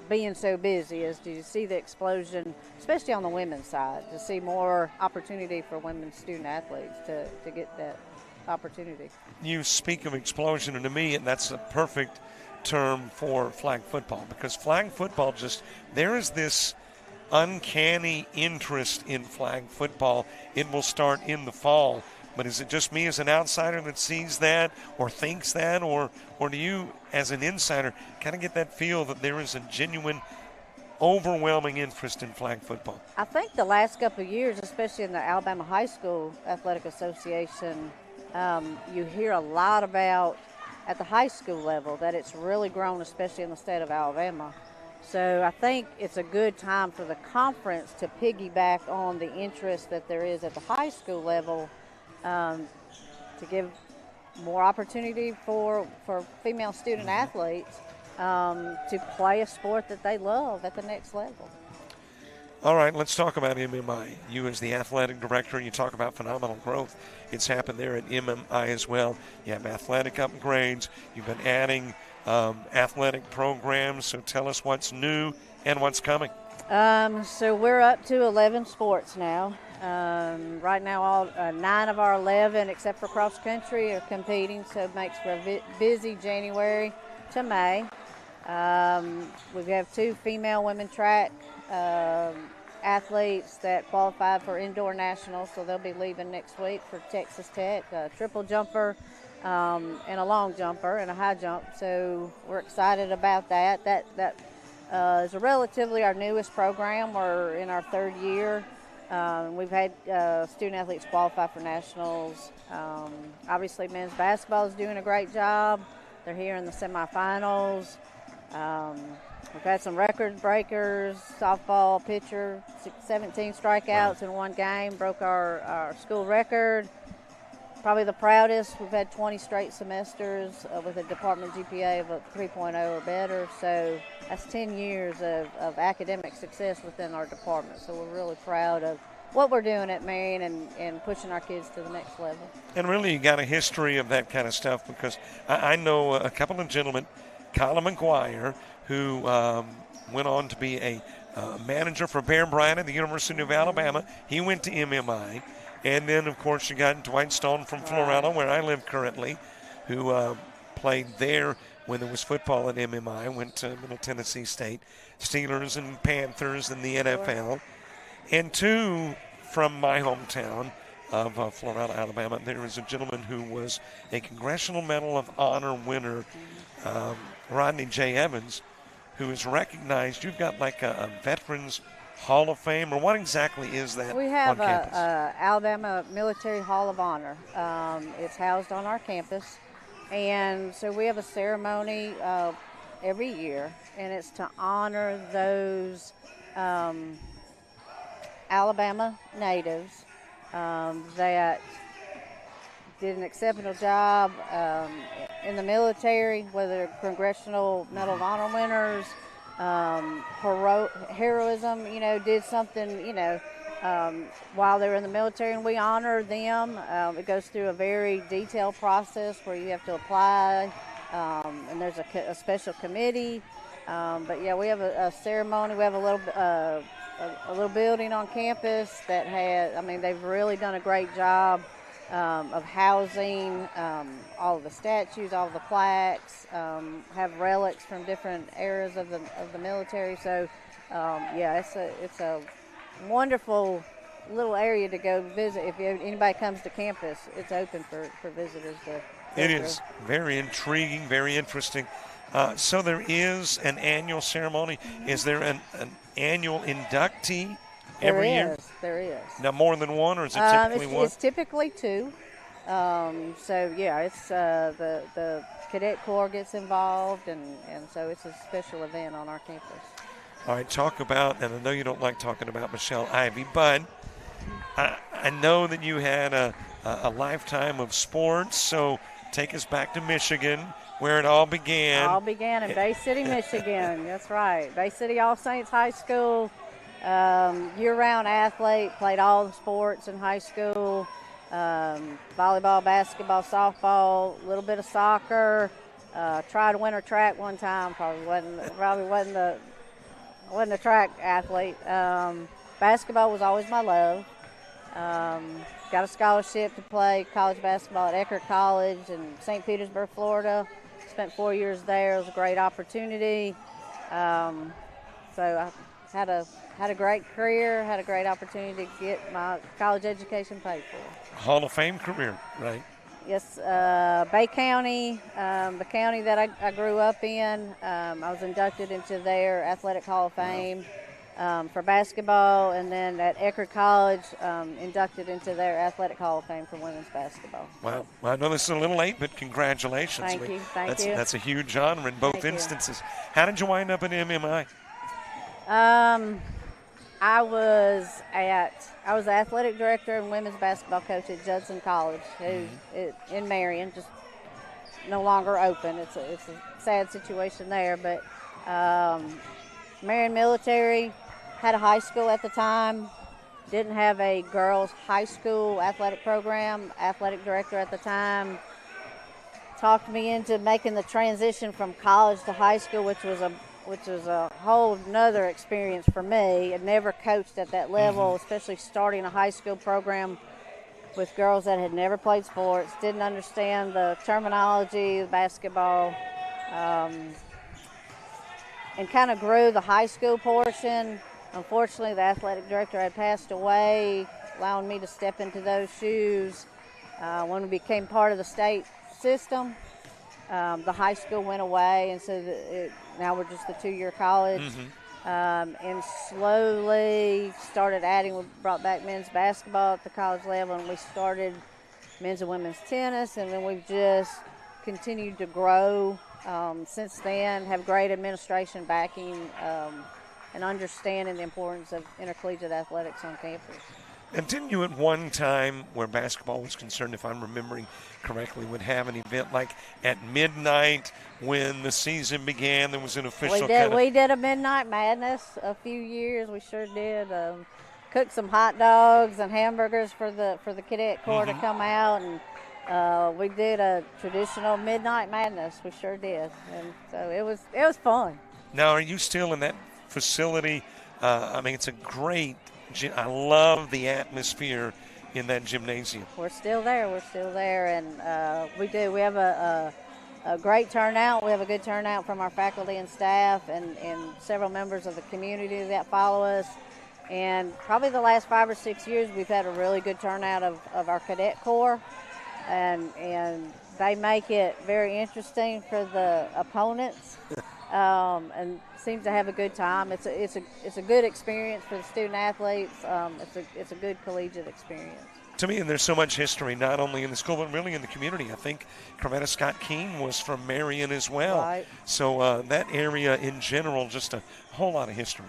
being so busy, is to see the explosion, especially on the women's side, to see more opportunity for women's student athletes to get that opportunity. You speak of explosion, and to me, that's a perfect term for flag football, because flag football there is this uncanny interest in flag football. It will start in the fall, but is it just me as an outsider that sees that or thinks that, or do you, as an insider, kind of get that feel that there is a genuine, overwhelming interest in flag football? I think the last couple of years, especially in the Alabama High School Athletic Association, you hear a lot about at the high school level that it's really grown, especially in the state of Alabama. So I think it's a good time for the conference to piggyback on the interest that there is at the high school level, to give more opportunity for female student athletes to play a sport that they love at the next level. All right, let's talk about MMI. You as the athletic director, you talk about phenomenal growth. It's happened there at MMI as well. You have athletic upgrades. You've been adding athletic programs. So tell us what's new and what's coming. So we're up to 11 sports now. Right now, all 9 of our 11, except for cross country, are competing. So it makes for a busy January to May. We have 2 female women track athletes that qualified for indoor nationals, so they'll be leaving next week for Texas Tech, a triple jumper and a long jumper and a high jump. So we're excited about that. That is relatively our newest program. We're in our 3rd year. We've had student athletes qualify for nationals. Obviously, men's basketball is doing a great job. They're here in the semifinals. We've had some record breakers. Softball pitcher, 17 strikeouts in one game, broke our school record. Probably the proudest, we've had 20 straight semesters with a department GPA of a 3.0 or better. So that's 10 years of academic success within our department. So we're really proud of what we're doing at Marion and pushing our kids to the next level. And really, you got a history of that kind of stuff, because I know a couple of gentlemen, Colin McGuire, who went on to be a manager for Bear Bryant at the University of Alabama. He went to MMI. And then, of course, you got Dwight Stone from Florida, where I live currently, who played there when there was football at MMI, went to Middle Tennessee State, Steelers and Panthers in the NFL. And two from my hometown of Florida, Alabama. There is a gentleman who was a Congressional Medal of Honor winner, Rodney J. Evans, who is recognized. You've got like a Veterans Hall of Fame, or what exactly is that? We have on campus? Alabama Military Hall of Honor. It's housed on our campus, and so we have a ceremony every year, and it's to honor those Alabama natives that did an exceptional job in the military, whether Congressional Medal of Honor winners, heroism, did something, while they were in the military, and we honor them. It goes through a very detailed process where you have to apply, and there's a special committee. But yeah, we have a ceremony. We have a little building on campus that they've really done a great job of housing all of the statues, all of the plaques, have relics from different eras of the military. So, it's a wonderful little area to go visit. If anybody comes to campus, it's open for visitors to It is very intriguing, very interesting. So there is an annual ceremony. Is there an annual inductee every year? There is. Now more than one, or is it typically one? It's typically two. It's the cadet corps gets involved, and so it's a special event on our campus. All right, talk about, and I know you don't like talking about Michelle Ivy, but I know that you had a lifetime of sports, so take us back to Michigan, where it all began. All began in Bay City, Michigan. That's right. Bay City All Saints High School, year-round athlete, played all the sports in high school, volleyball, basketball, softball, a little bit of soccer, tried to winter track one time, probably wasn't a track athlete. Basketball was always my love. Got a scholarship to play college basketball at Eckerd College in St. Petersburg, Florida. Spent 4 years there. It was a great opportunity. So I had a great career, had a great opportunity to get my college education paid for. Hall of Fame career, right? Yes, Bay County, the county that I grew up in. I was inducted into their Athletic Hall of Fame for basketball, and then at Eckerd College, inducted into their Athletic Hall of Fame for women's basketball. Wow. Well, I know this is a little late, but congratulations. Thank you. Thank you. That's a huge honor in both instances. How did you wind up at MMI? I was the athletic director and women's basketball coach at Judson College, in Marion, just no longer open. It's a sad situation there, but Marion Military had a high school at the time, didn't have a girls' high school athletic program. Athletic director at the time talked me into making the transition from college to high school, which was a whole nother experience for me. I'd never coached at that level, especially starting a high school program with girls that had never played sports, didn't understand the terminology of basketball, and kind of grew the high school portion. Unfortunately, the athletic director had passed away, allowing me to step into those shoes. When we became part of the state system, the high school went away, and so now we're just a 2-year college. And slowly started adding, we brought back men's basketball at the college level, and we started men's and women's tennis, and then we've just continued to grow since then, have great administration backing and understanding the importance of intercollegiate athletics on campus. And didn't you at one time, where basketball was concerned, if I'm remembering correctly, would have an event like at midnight when the season began? There was an official We did a Midnight Madness a few years. We sure did. Cooked some hot dogs and hamburgers for the cadet corps to come out, and we did a traditional Midnight Madness. We sure did, and so it was fun. Now, are you still in that facility I mean, it's a great. I love the atmosphere in that gymnasium. We're still there. We're still there, and we do. We have a great turnout. We have a good turnout from our faculty and staff, and several members of the community that follow us. And probably the last 5 or 6 years, we've had a really good turnout of our cadet corps, and they make it very interesting for the opponents, and seem to have a good time. It's a good experience for the student athletes. It's a good collegiate experience. To me, and there's so much history, not only in the school, but really in the community. I think Corvetta Scott Keene was from Marion as well. Right. So that area in general, just a whole lot of history.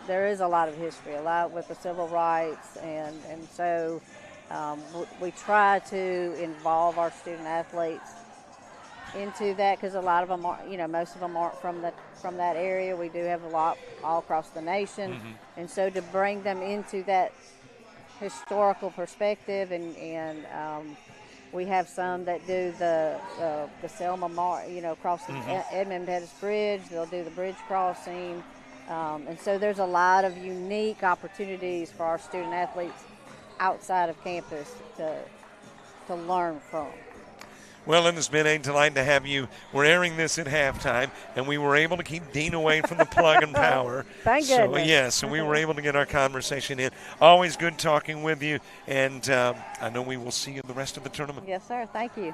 There is a lot of history, a lot with the civil rights, and so we try to involve our student athletes into that, because a lot of them are, most of them aren't from that area. We do have a lot all across the nation, and so to bring them into that historical perspective, and we have some that do the Selma across the Edmund Pettus Bridge. They'll do the bridge crossing, and so there's a lot of unique opportunities for our student athletes outside of campus to learn from. Well, it has been a delight to have you. We're airing this at halftime, and we were able to keep Dean away from the plug and power. Thank so, goodness. Yes, so we were able to get our conversation in. Always good talking with you, and I know we will see you the rest of the tournament. Yes, sir. Thank you.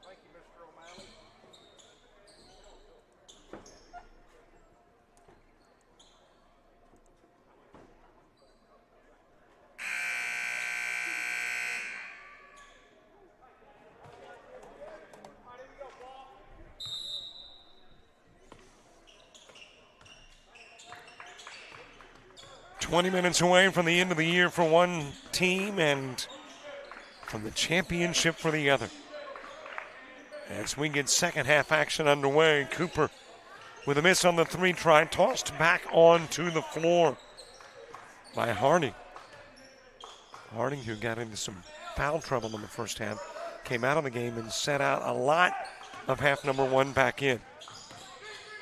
Thank you, Mr. O'Malley. "20 minutes away from the end of the year for one team and from the championship for the other. As we get second half action underway, Cooper with a miss on the 3 try, tossed back onto the floor by Harding. Harding, who got into some foul trouble in the first half, came out of the game and set out a lot of half number 1 back in.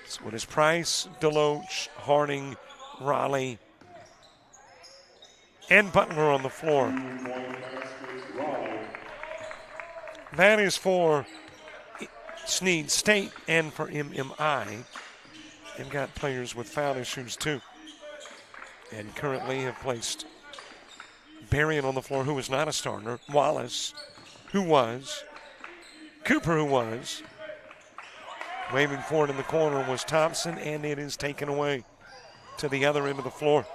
So it is Price, Deloach, Harding, Raleigh, and Butler on the floor. That is for Snead State and for MMI. They've got players with foul issues too. And currently have placed Berrien on the floor, who was not a starter, Wallace, who was, Cooper, who was. Waving forward in the corner was Thompson, and it is taken away to the other end of the floor.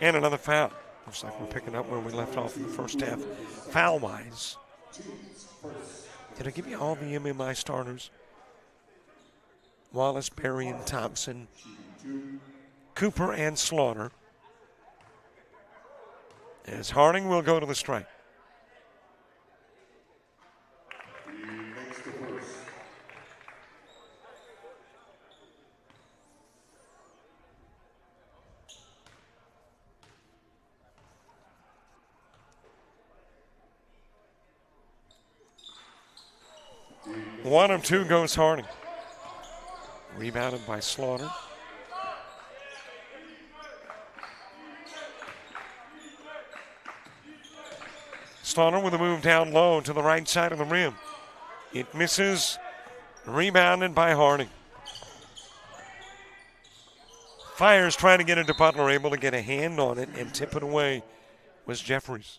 And another foul. Looks like we're picking up where we left off in the first half, foul-wise. Did I give you all the MMI starters? Wallace, Berrien, Thompson, Cooper, and Slaughter. As Harding will go to the strike. One of 2 goes Harding. Rebounded by Slaughter. Slaughter with a move down low to the right side of the rim. It misses. Rebounded by Harding. Fires trying to get it to Butler, able to get a hand on it and tip it away was Jeffries.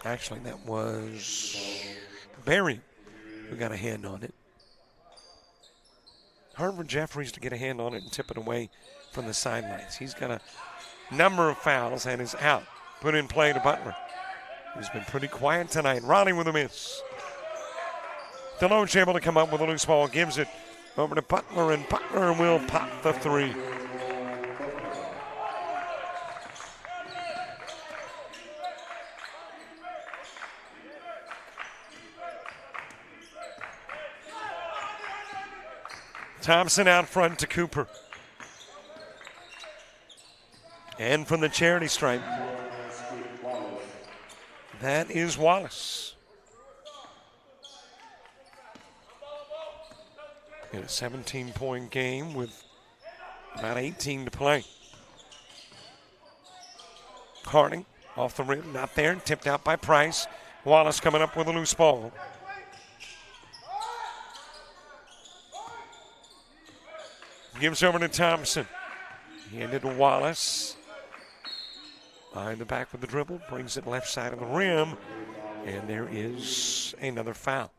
Actually, that was Barry who got a hand on it. Hard for Jeffries to get a hand on it and tip it away from the sidelines. He's got a number of fouls and is out. Put in play to Butler. He's been pretty quiet tonight. Ronnie with a miss. Deloach able to come up with a loose ball. Gives it over to Butler, and Butler will pop the three. Thompson out front to Cooper. And from the charity stripe, that is Wallace. In a 17-point game with about 18 to play. Harding off the rim, not there, tipped out by Price. Wallace coming up with a loose ball. Gives over to Thompson. Handed to Wallace. Behind the back with the dribble, brings it left side of the rim, and there is another foul.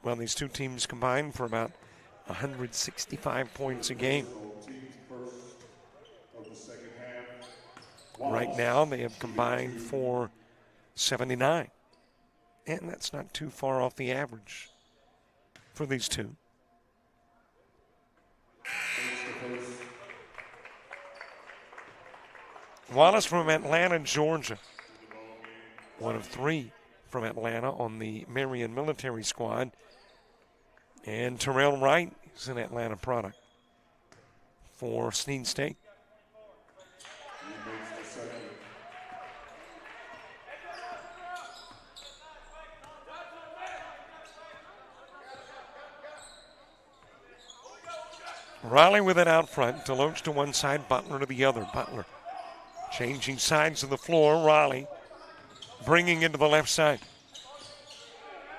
Well, these two teams combined for about 165 points a game. Right now, they have combined for 79, and that's not too far off the average for these two. Wallace from Atlanta, Georgia. One of three from Atlanta on the Marion military squad. And Terrell Wright is an Atlanta product for Snead State. Riley with it out front. Deloach to one side, Butler to the other. Butler changing sides of the floor. Riley bringing it to the left side.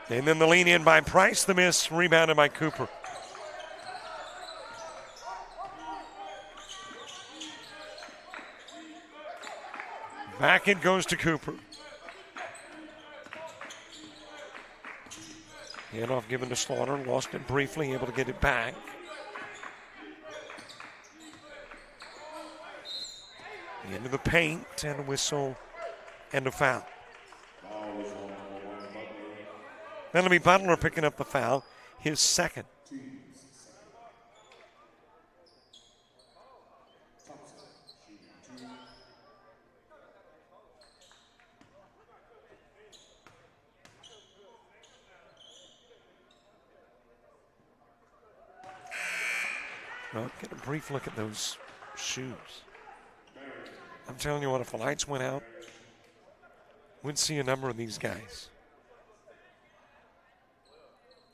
And then the lean in by Price. The miss, rebounded by Cooper. Back it goes to Cooper. Handoff given to Slaughter. Lost it briefly, able to get it back. Into the paint, and a whistle and a foul. That'll be Butler picking up the foul, his second. Well, get a brief look at those shoes. I'm telling you what, if the lights went out, we'd see a number of these guys.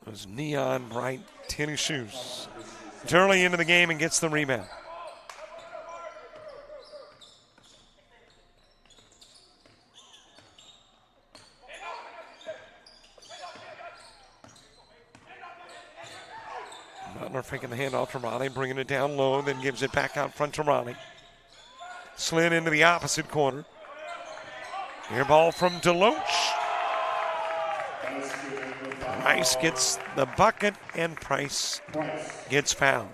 Those neon bright tennis shoes. Turley into the game and gets the rebound. Butler faking the handoff to Ronnie, bringing it down low, then gives it back out front to Ronnie. Slid into the opposite corner. Air ball from Deloach. Price gets the bucket, and Price gets fouled.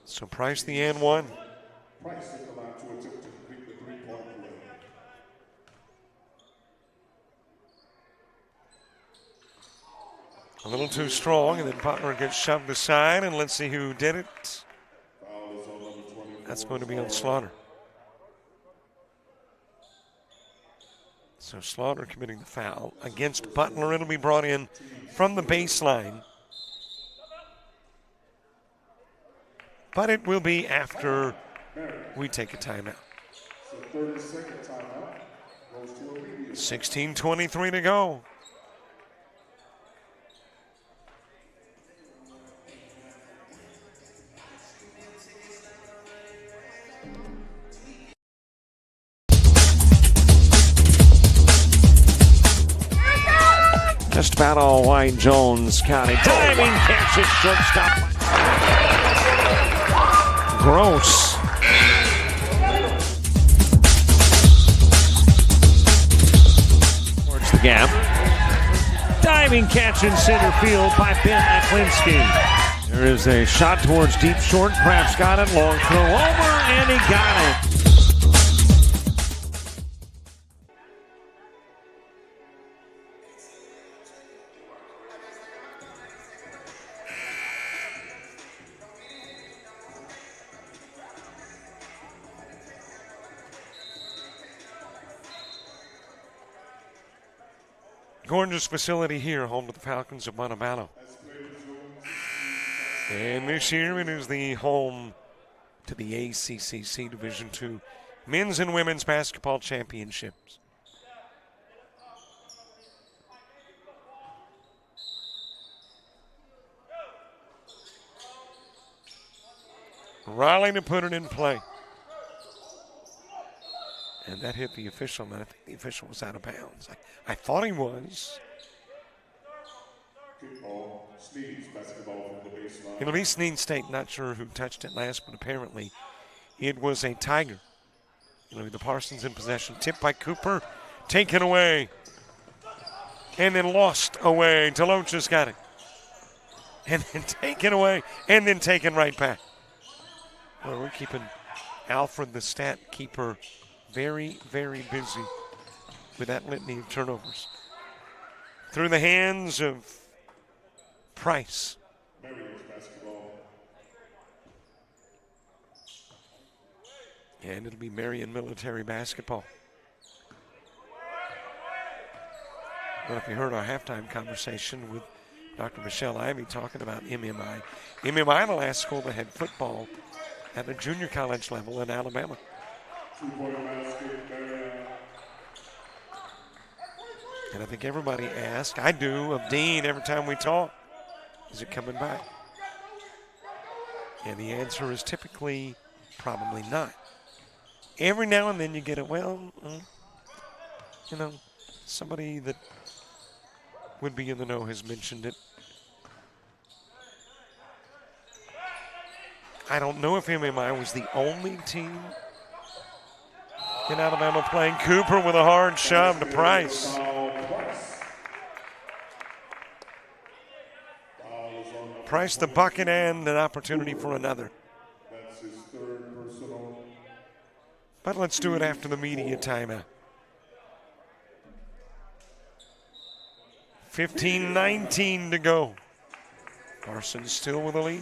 So Price the and one. A little too strong, and then Butler gets shoved aside, and let's see who did it. That's going to be on Slaughter. So Slaughter committing the foul against Butler. It'll be brought in from the baseline. But it will be after we take a timeout. 16:23 to go. Just about all white. Jones County. Diving catch at shortstop. Gross. Towards the gap. Diving catch in center field by Ben Aklinski. There is a shot towards deep short. Crafts got it. Long throw over, and he got it. Gorgeous facility here, home to the Falcons of Montebello. And this year it is the home to the ACCC Division II Men's and Women's Basketball Championships. Riley to put it in play. And that hit the official, and I think the official was out of bounds. I thought he was. Kickball, Snead basketball from the baseline. It'll be Snead State. Not sure who touched it last, but apparently it was a Tiger. It'll be the Parsons in possession. Tipped by Cooper. Taken away. And then lost away. Deloach's got it. And then taken away. And then taken right back. Well, we're keeping Alfred, the stat keeper, very, very busy with that litany of turnovers. Through the hands of Price. Maryland's basketball. And it'll be Marion military basketball. Well, if you heard our halftime conversation with Dr. Michelle Ivey talking about MMI. MMI, the last school that had football at the junior college level in Alabama. 2-point basket, Marion. And I think everybody asks, I do, of Dean every time we talk, is it coming back? And the answer is typically probably not. Every now and then you get it, well, you know, somebody that would be in the know has mentioned it. I don't know if MMI was the only team in Alabama playing. Cooper with a hard shove to Price. Price the bucket and an opportunity for another. That's his third personal. But let's do it after the media timeout. 15-19 to go. Parsons still with a lead.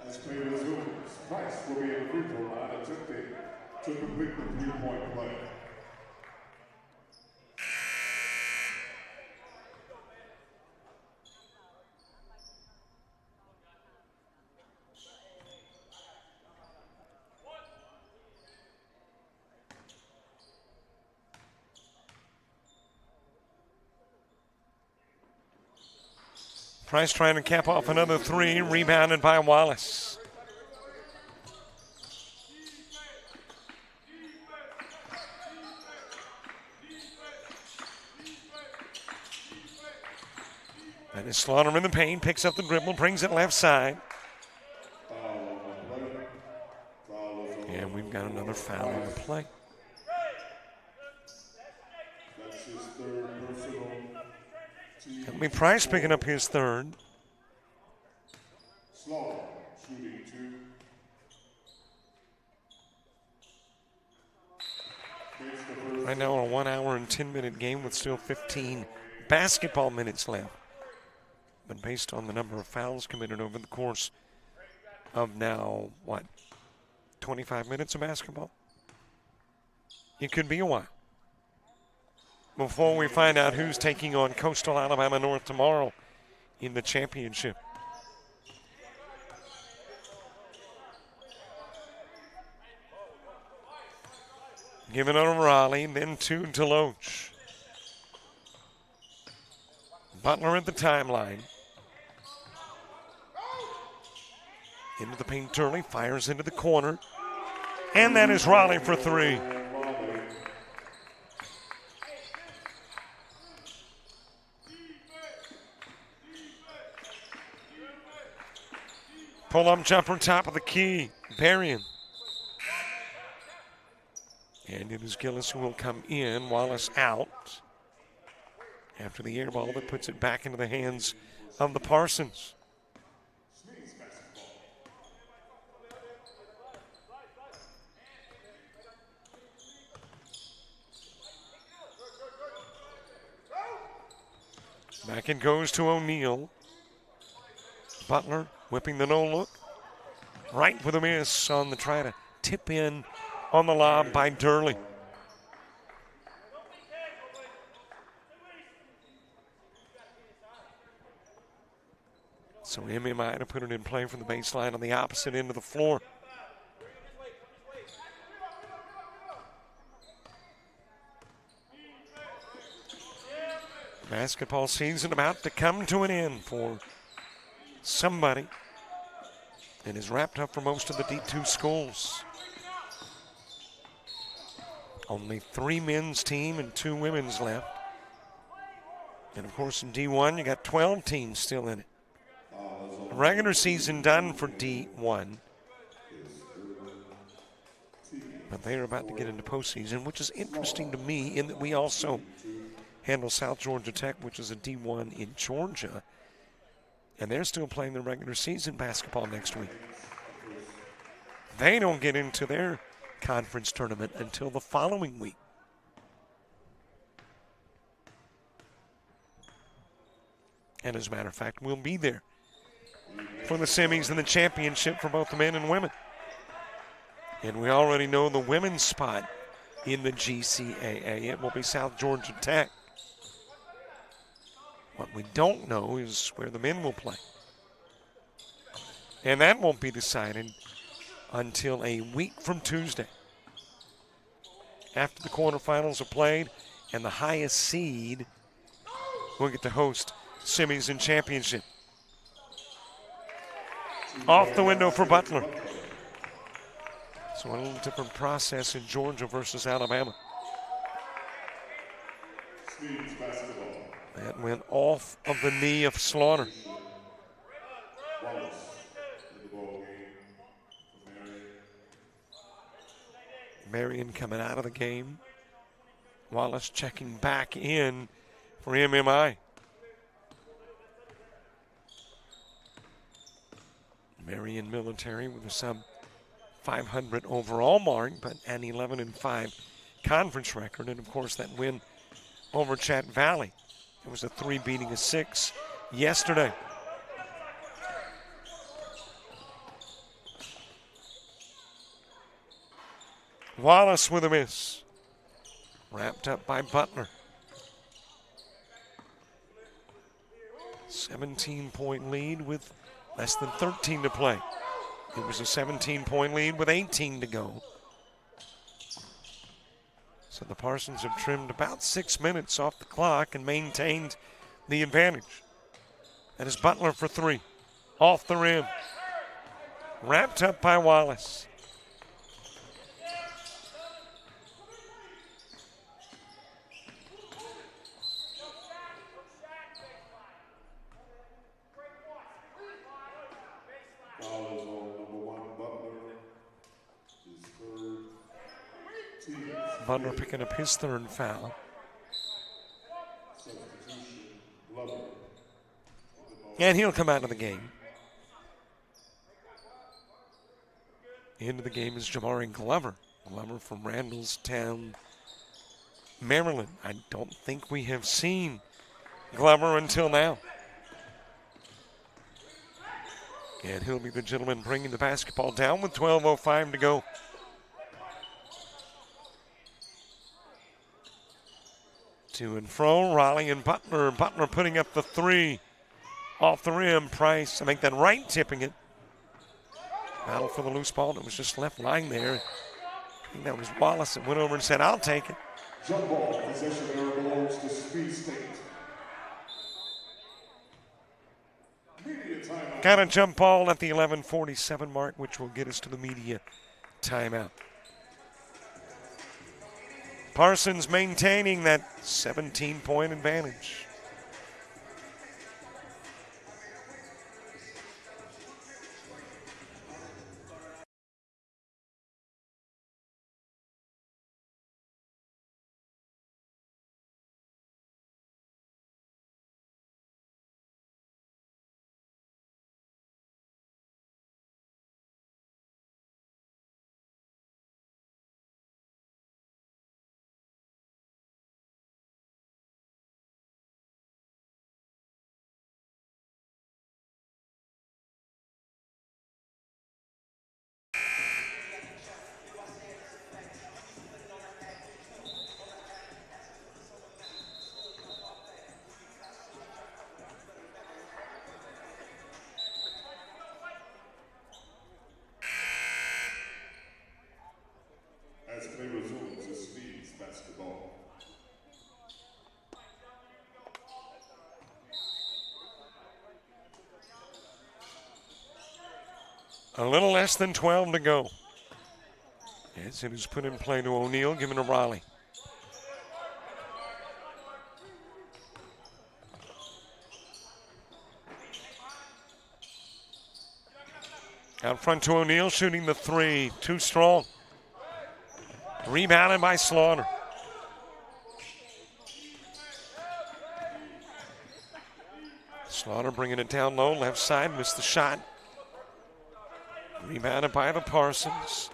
As play resumes, Price will be in free throw line attempting to complete the 3-point play. Price trying to cap off another three, rebounded by Wallace. And it's Slaughter in the paint, picks up the dribble, brings it left side. And we've got another foul on the play. That's his third personal. That'll be Price picking up his third. Slaughter shooting 2. Right now, a 1 hour and 10-minute game with still 15 basketball minutes left. But based on the number of fouls committed over the course of now, 25 minutes of basketball? It could be a while before we find out who's taking on Coastal Alabama North tomorrow in the championship. Give it over Raleigh, then to Deloach. Butler at the timeline. Into the paint early, fires into the corner. And that is Raleigh for three. Pull-up jumper, top of the key. Berrien. And it is Gillis who will come in. Wallace out. After the air ball that puts it back into the hands of the Parsons. Back it goes to O'Neal. Butler whipping the no-look. Right with a miss on the try to tip in on the lob by Durley. So MMI to put it in play from the baseline on the opposite end of the floor. Basketball season about to come to an end for somebody. It is wrapped up for most of the D2 schools. Only 3 men's team and 2 women's left. And of course in D1 you got 12 teams still in it. Regular season done for D1. But they are about to get into postseason, which is interesting to me in that we also handle South Georgia Tech, which is a D1 in Georgia. And they're still playing their regular season basketball next week. They don't get into their conference tournament until the following week. And as a matter of fact, we'll be there for the semis and the championship for both the men and women. And we already know the women's spot in the GCAA. It will be South Georgia Tech. What we don't know is where the men will play. And that won't be decided until a week from Tuesday. After the quarterfinals are played and the highest seed will get to host semis and championship. Off the window for Butler. So a little different process in Georgia versus Alabama. That went off of the knee of Slaughter. Marion coming out of the game. Wallace checking back in for MMI. Marion Military with a sub-500 overall mark, but an 11-5 conference record. And, of course, that win over Chat Valley. It was a 3 beating a 6 yesterday. Wallace with a miss. Wrapped up by Butler. 17-point lead with less than 13 to play. It was a 17-point lead with 18 to go. So the Parsons have trimmed about 6 minutes off the clock and maintained the advantage. That is Butler for 3. Off the rim. Wrapped up by Wallace. Butler picking up his 3rd foul. And he'll come out of the game. Into the game is Jamari Glover. Glover from Randallstown Maryland. I don't think we have seen Glover until now. And he'll be the gentleman bringing the basketball down with 12:05 to go. To and fro, Raleigh and Butler. Butler putting up the three. Off the rim, Price, I think that right tipping it. Battle for the loose ball that was just left lying there. I think that was Wallace that went over and said, I'll take it. Jump ball, possession error belongs to Snead State. Media timeout. Got a jump ball at the 11:47 mark, which will get us to the media timeout. Parsons maintaining that 17-point advantage. As play resumes, it's Snead's basketball. A little less than 12 to go. As it is put in play to O'Neal, given to Raleigh. Out front to O'Neal, shooting the three. Too strong. Rebounded by Slaughter. Slaughter bringing it down low, left side, missed the shot. Rebounded by the Parsons.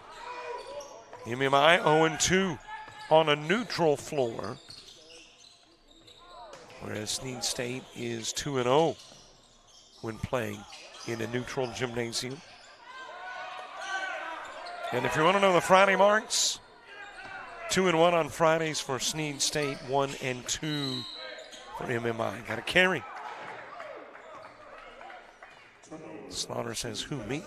MMI 0-2 on a neutral floor, whereas Snead State is 2-0 when playing in a neutral gymnasium. And if you want to know the Friday marks, 2-1 on Fridays for Snead State, 1-2 for MMI. Got a carry. Slaughter says, who, me?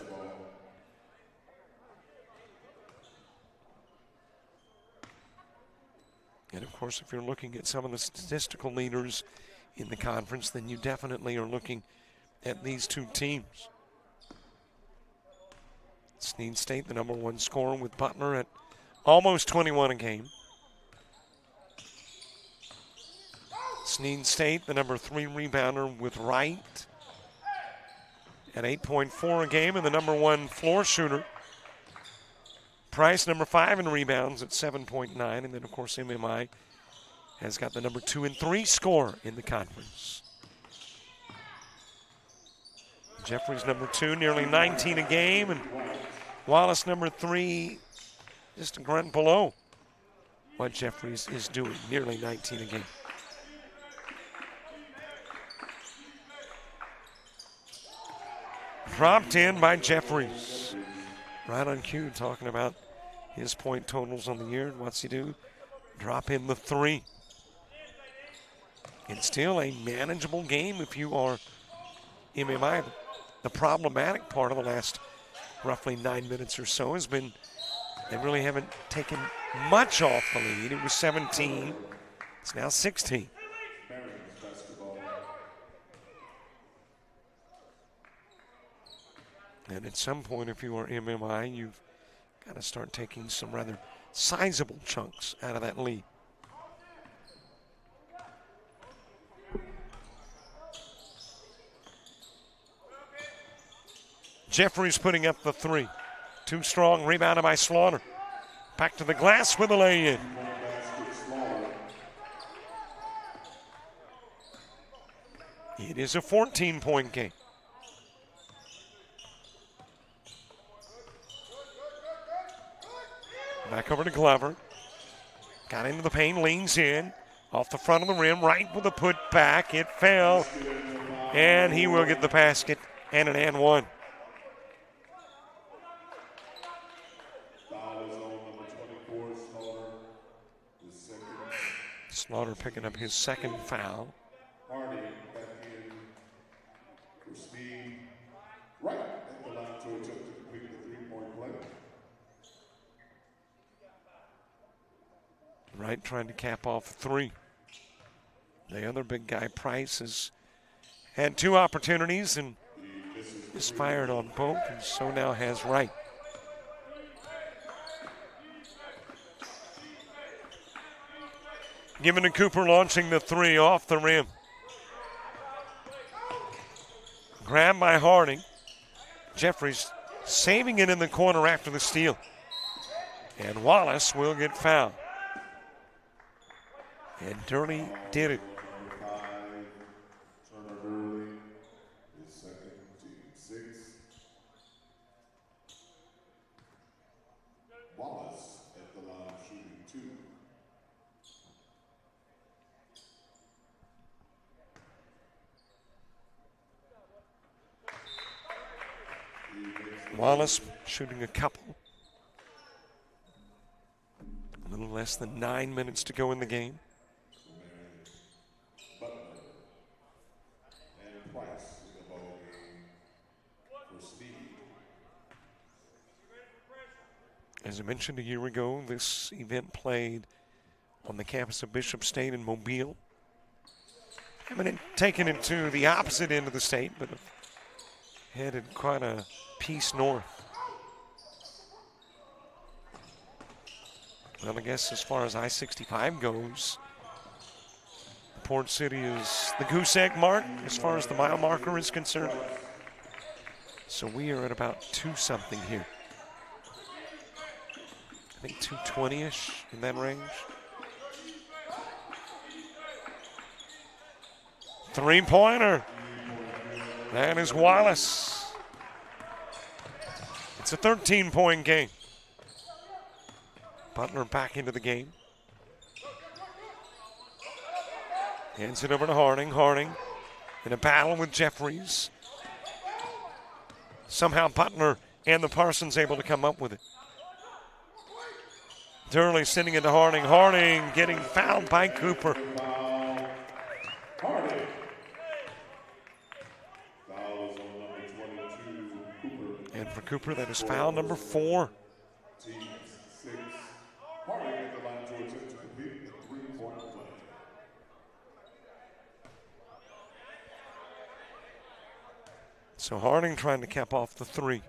And of course, if you're looking at some of the statistical leaders in the conference, then you definitely are looking at these two teams. Snead State, the number one scorer with Butler at almost 21 a game. Snead State, the number 3 rebounder with Wright at 8.4 a game, and the number 1 floor shooter, Price, number 5 in rebounds at 7.9, and then of course MMI has got the number 2 and 3 scorer in the conference. Jeffries, number 2, nearly 19 a game, and Wallace, number 3, just a grunt below what Jeffries is doing, nearly 19 a game. Dropped in by Jeffries. Right on cue, talking about his point totals on the year. And what's he do? Drop in the 3. It's still a manageable game if you are MMI. The problematic part of the last roughly 9 minutes or so has been they really haven't taken much off the lead. It was 17. It's now 16. And at some point, if you are MMI, you've got to start taking some rather sizable chunks out of that lead. Jeffries putting up the 3. Too strong, rebounded by Slaughter. Back to the glass with a lay-in. It is a 14-point game. Back over to Glover. Got into the paint, leans in. Off the front of the rim, right with a put back. It fell. And he will get the basket and an and one. Foul is on number 24, Slaughter. The second. Slaughter picking up his second foul. Hardy back in for Snead. Right at the line to attempt to complete the three-point play. Wright trying to cap off three. The other big guy, Price, has had two opportunities and is fired on both, and so now has Wright. Given to Cooper, launching the three off the rim. Grabbed by Harding. Jeffries saving it in the corner after the steal. And Wallace will get fouled. And Durley did it. Turner Durley is second, team 6. Wallace at the line shooting 2. Wallace shooting a couple. A little less than 9 minutes to go in the game. Butler and Price in the ball game for Snead. As I mentioned a year ago, this event played on the campus of Bishop State in Mobile. Haven't taken it to the opposite end of the state, but have headed quite a piece north. Well, I guess as far as I-65 goes, Port City is the goose egg mark as far as the mile marker is concerned. So we are at about 2-something here. I think 220-ish in that range. Three-pointer. That is Wallace. It's a 13-point game. Butler back into the game. Hands it over to Harding. Harding in a battle with Jeffries. Somehow Butler and the Parsons able to come up with it. Durley sending it to Harding. Harding getting fouled by Cooper. Hardy. Foul is on number 22, Cooper. And for Cooper, that is foul number 4. Team 6. Hardy at the line to attempt to complete the three-point play. So Harding trying to cap off the 3.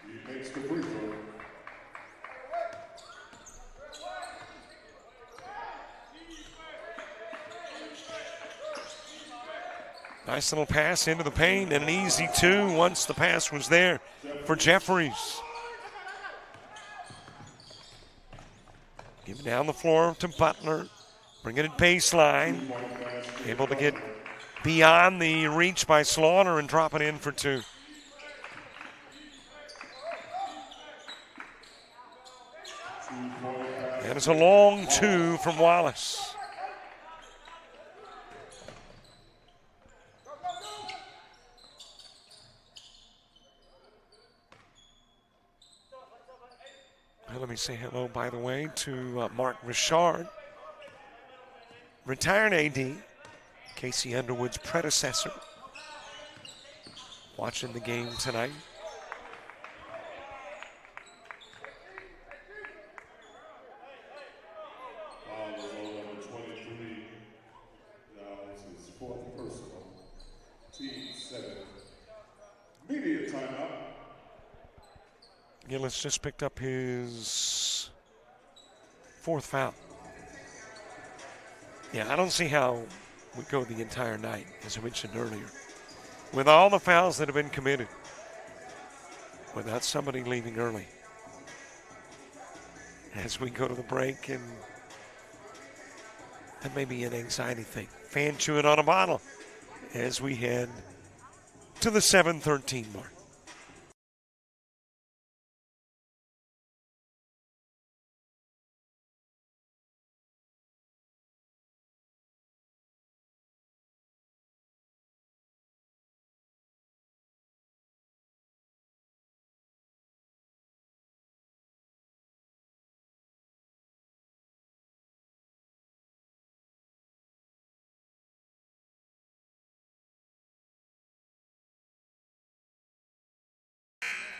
He makes the free throw. Nice little pass into the paint and an easy 2 once the pass was there for Jeffries. Give it down the floor to Butler. Bring it at baseline. Able to get beyond the reach by Slaughter and drop it in for 2. That is a long 2 from Wallace. Let me say hello, by the way, to Mark Richard, retired AD, Casey Underwood's predecessor, watching the game tonight. Foul is on number 23. Now it's his 4th personal. Team 7. Media timeout. Gillis just picked up his 4th foul. Yeah, I don't see how we go the entire night, as I mentioned earlier, with all the fouls that have been committed, without somebody leaving early. As we go to the break, and that may be an anxiety thing. Fan chewing on a bottle as we head to the 7:13 mark.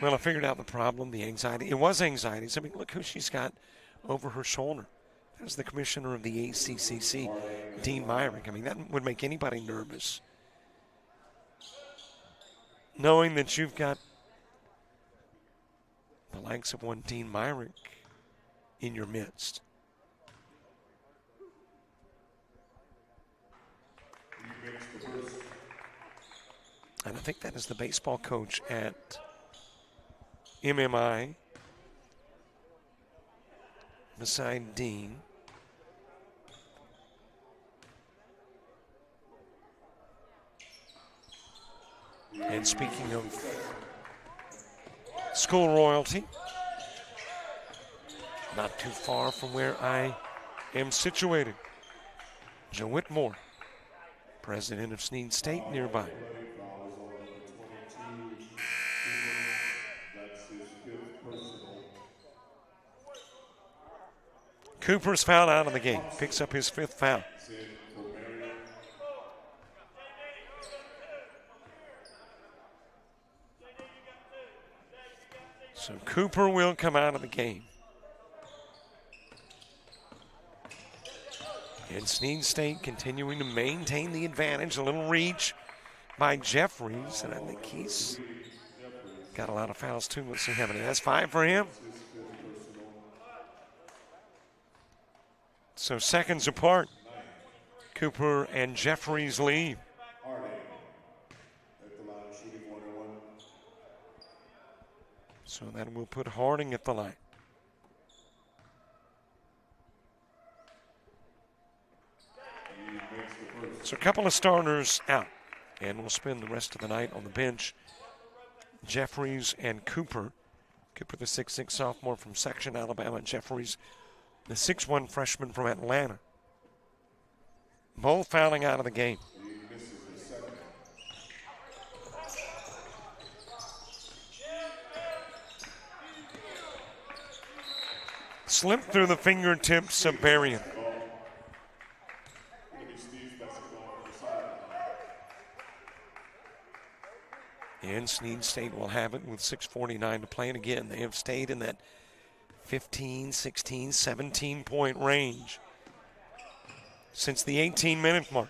Well, I figured out the problem, the anxiety. It was anxiety. I mean, look who she's got over her shoulder. That's the commissioner of the ACCC, Dean Myrick. I mean, that would make anybody nervous. Knowing that you've got the likes of one Dean Myrick in your midst. And I think that is the baseball coach at MMI beside Dean. And speaking of school royalty, not too far from where I am situated, Joe Whitmore, president of Snead State, nearby. Cooper's fouled out of the game, picks up his 5th foul. So Cooper will come out of the game. And Snead State continuing to maintain the advantage. A little reach by Jeffries, and I think he's got a lot of fouls too. Let's see how many. That's 5 for him. So seconds apart, Cooper and Jeffries lead. So that will put Harding at the line. So a couple of starters out, and we'll spend the rest of the night on the bench. Jeffries and Cooper. Cooper, the 6'6" sophomore from Section, Alabama. Jeffries, the 6'1" freshman from Atlanta. Both fouling out of the game. Slipped through the fingertips of Berrien. And Snead State will have it with 6:49 to play. And again, they have stayed in that 15, 16, 17-point range since the 18-minute mark.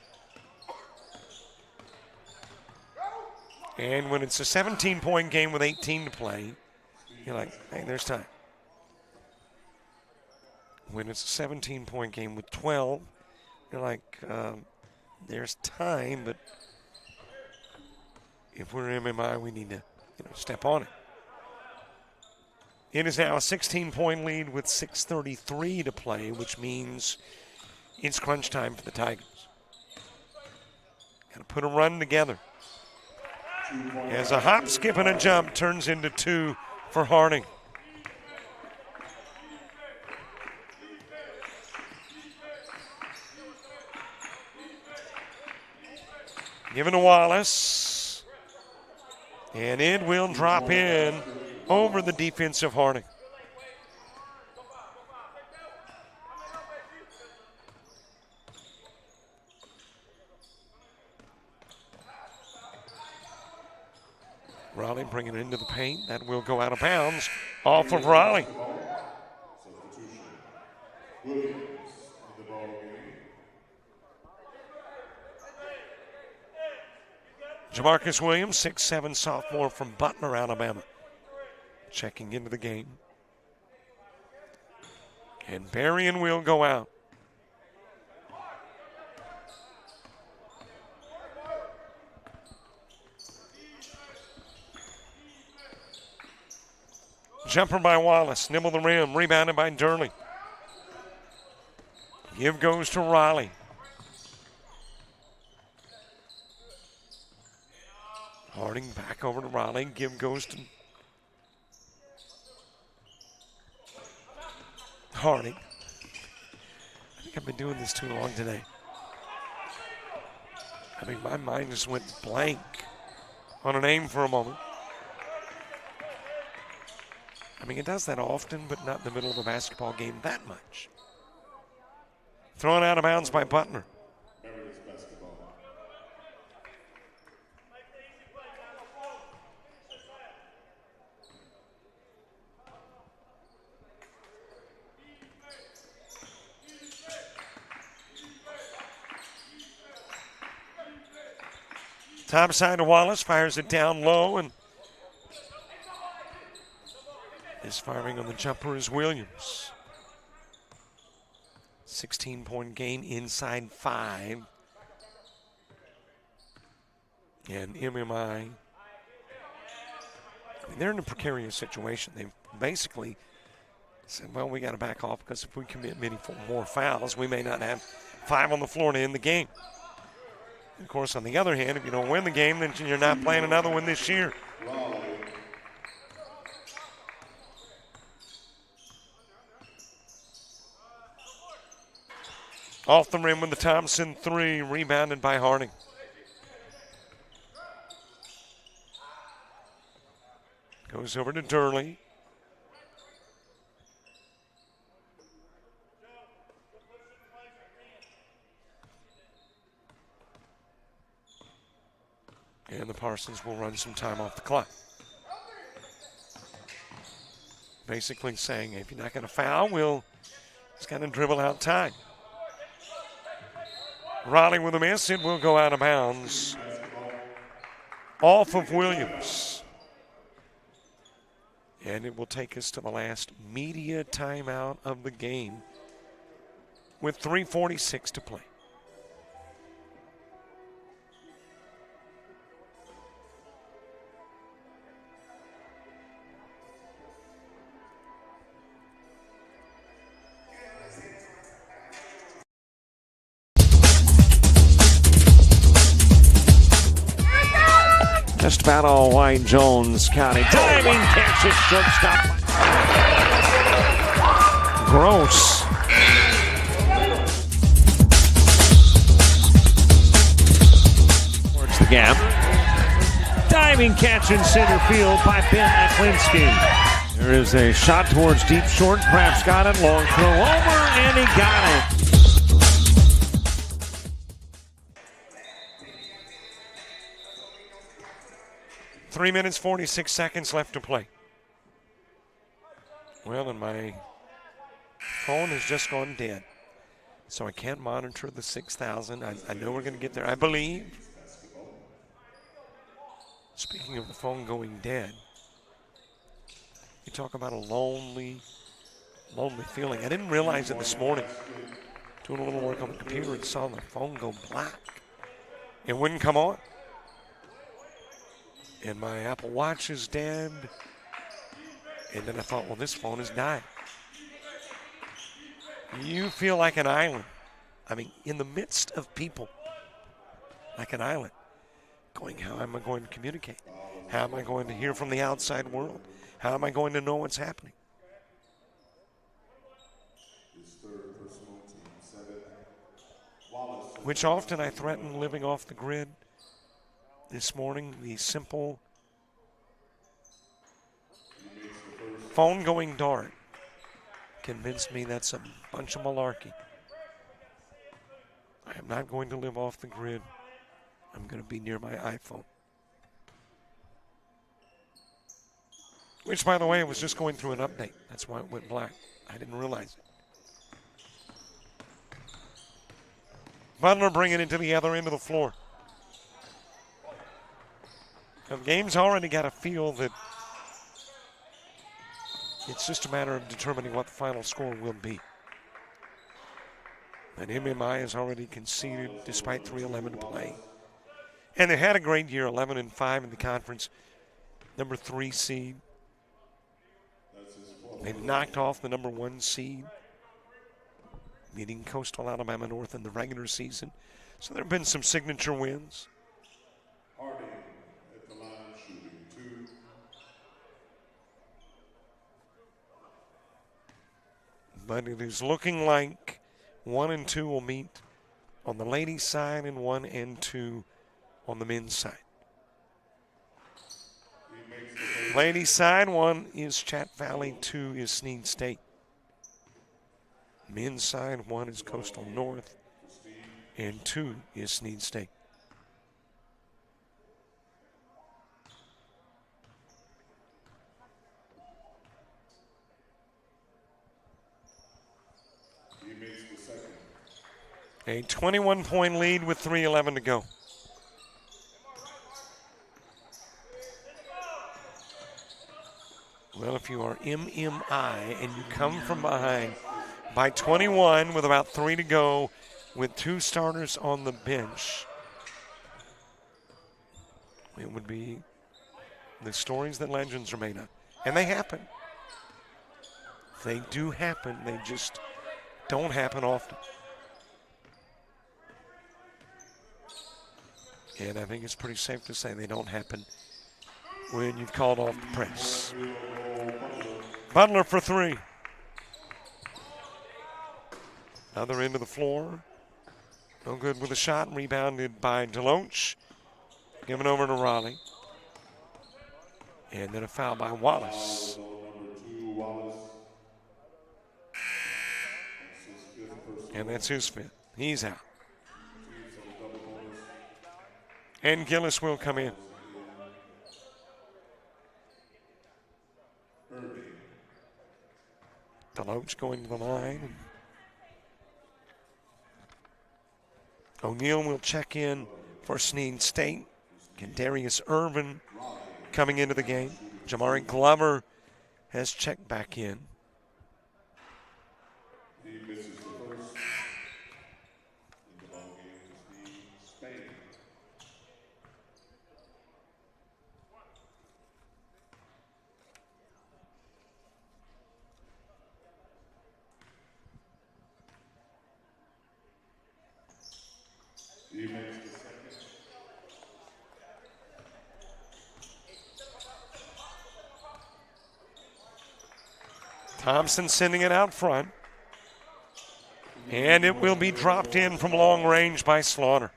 And when it's a 17-point game with 18 to play, you're like, hey, there's time. When it's a 17-point game with 12, you're like, there's time, but if we're MMI, we need to step on it. It is now a 16-point lead with 6:33 to play, which means it's crunch time for the Tigers. Got to put a run together. As a hop, skip, and a jump turns into 2 for Harding. Given to Wallace. And it will drop in over the defense of Harding. Raleigh bringing it into the paint. That will go out of bounds off of Raleigh. Jamarcus Williams, 6'7" sophomore from Butler, Alabama, checking into the game. And Berrien will go out. Jumper by Wallace, nibble the rim, rebounded by Durley. Give goes to Raleigh. Harding back over to Raleigh. Give goes to Harding. I think I've been doing this too long today. I mean, my mind just went blank on a name for a moment. I mean, it does that often, but not in the middle of a basketball game that much. Thrown out of bounds by Butler. Top side to Wallace, fires it down low, and is firing on the jumper is Williams. 16-point gain inside 5. And MMI, they're in a precarious situation. They've basically said, well, we got to back off because if we commit many more fouls, we may not have 5 on the floor to end the game. Of course, on the other hand, if you don't win the game, then you're not playing another one this year. Off the rim with the Thompson 3, rebounded by Harding. Goes over to Durley. And the Parsons will run some time off the clock. Basically saying, if you're not going to foul, we'll just kind of dribble out time. Raleigh with a miss, it will go out of bounds. Off of Williams. And it will take us to the last media timeout of the game with 3:46 to play. Just about all White Jones County. Diving catch at shortstop. Gross. Towards the gap. Diving catch in center field by Ben Aklinski. There is a shot towards deep short. Crafts got it. Long throw over, and he got it. 3 minutes, 46 seconds left to play. Well, and my phone has just gone dead, so I can't monitor the 6,000. I know we're going to get there, I believe. Speaking of the phone going dead, you talk about a lonely feeling. I didn't realize it this morning. Doing a little work on the computer and saw the phone go black. It wouldn't come on. And my Apple Watch is dead. And then I thought, well, this phone is dying. You feel like an island. I mean, in the midst of people, like an island. Going, how am I going to communicate? How am I going to hear from the outside world? How am I going to know what's happening? Which often I threaten living off the grid. This morning, the simple phone going dark convinced me that's a bunch of malarkey. I am not going to live off the grid. I'm going to be near my iPhone. Which, by the way, was just going through an update. That's why it went black. I didn't realize it. Butler bringing it to the other end of the floor. The game's already got a feel that it's just a matter of determining what the final score will be. And MMI has already conceded despite 3:11 to play. And they had a great year, 11-5 in the conference, number 3 seed. They've knocked off the number 1 seed, beating Coastal Alabama North in the regular season. So there have been some signature wins. But it is looking like 1 and 2 will meet on the ladies' side and 1 and 2 on the men's side. Ladies' side, 1 is Chat Valley, 2 is Snead State. Men's side, 1 is Coastal North, and 2 is Snead State. A 21-point lead with 3:11 to go. Now, if you are MMI and you come from behind by 21 with about 3 to go with 2 starters on the bench, it would be the stories that legends are made of. And they happen. They do happen. They just don't happen often. And I think it's pretty safe to say they don't happen when you've called off the press. Butler for 3. Other end of the floor. No good with a shot. Rebounded by DeLoach. Given over to Raleigh. And then a foul by Wallace. And that's his fifth. He's out. And Gillis will come in. DeLoach going to the line. O'Neal will check in for Snead State. Darius Irvin coming into the game. Jamari Glover has checked back in. He misses the first in the ballgame. Spain. He makes the second. Thompson sending it out front. And it will be dropped in from long range by Slaughter.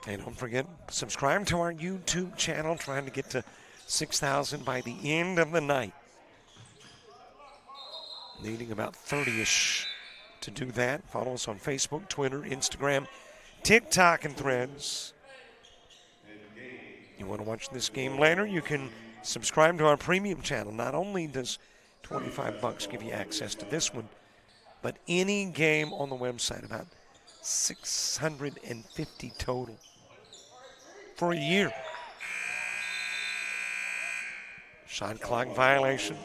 And don't forget, subscribe to our YouTube channel, trying to get to 6,000 by the end of the night. Needing about 30-ish to do that. Follow us on Facebook, Twitter, Instagram, TikTok, and Threads. You want to watch this game later, you can subscribe to our premium channel. Not only does $25 give you access to this one, but any game on the website, about 650 total for a year. Shot clock violation.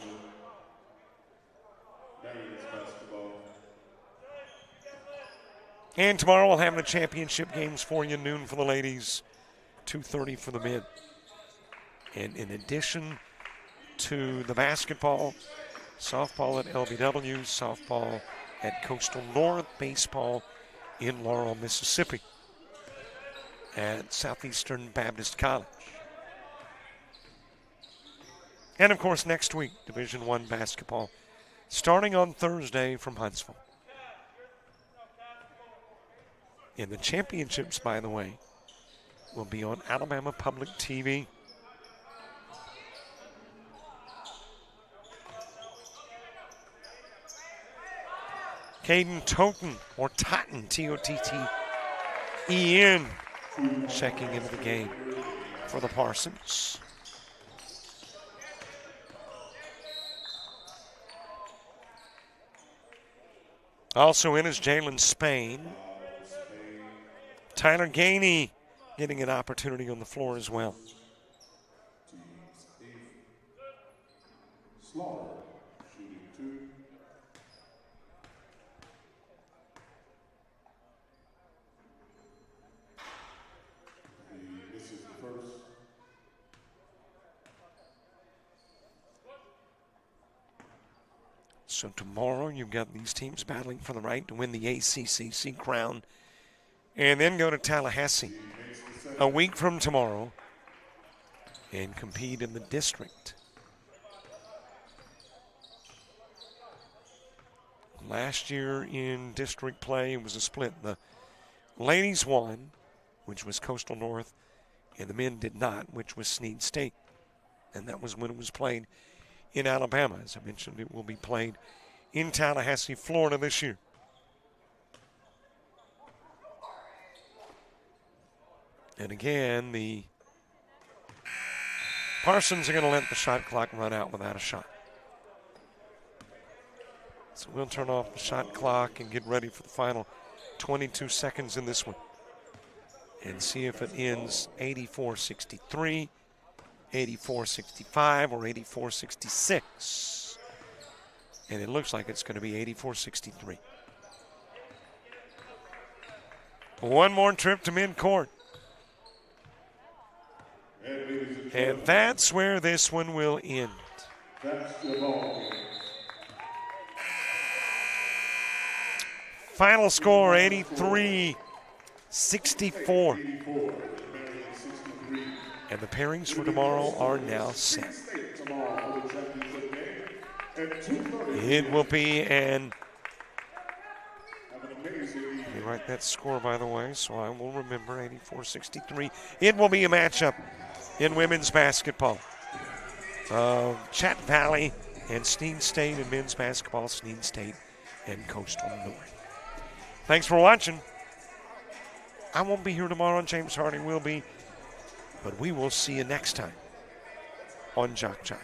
And tomorrow we'll have the championship games for you, noon for the ladies, 2:30 for the men. And in addition to the basketball, softball at LBW, softball at Coastal North, baseball in Laurel, Mississippi at Southeastern Baptist College. And, of course, next week, Division I basketball, starting on Thursday from Huntsville. And the championships, by the way, will be on Alabama Public TV. Caden Totten, or Totten, T-O-T-T-E-N, checking into the game for the Parsons. Also in is Jalen Spain. Tyler Gainey getting an opportunity on the floor as well. Slaughter shooting 2. He misses the first. So tomorrow you've got these teams battling for the right to win the ACCC crown and then go to Tallahassee a week from tomorrow and compete in the district. Last year in district play, it was a split. The ladies won, which was Coastal North, and the men did not, which was Snead State. And that was when it was played in Alabama. As I mentioned, it will be played in Tallahassee, Florida this year. And again, the Parsons are going to let the shot clock run out without a shot. So we'll turn off the shot clock and get ready for the final 22 seconds in this one. And see if it ends 84-63, 84-65, or 84-66. And it looks like it's going to be 84-63. One more trip to midcourt. And that's where this one will end. Final score, 83-64. And the pairings for tomorrow are now set. It will be an... Let me write that score, by the way, so I will remember 84-63. It will be a matchup in women's basketball. Chat Valley and Snead State, and men's basketball, Snead State and Coastal North. Thanks for watching. I won't be here tomorrow, and James Harding will be, but we will see you next time on JockJive.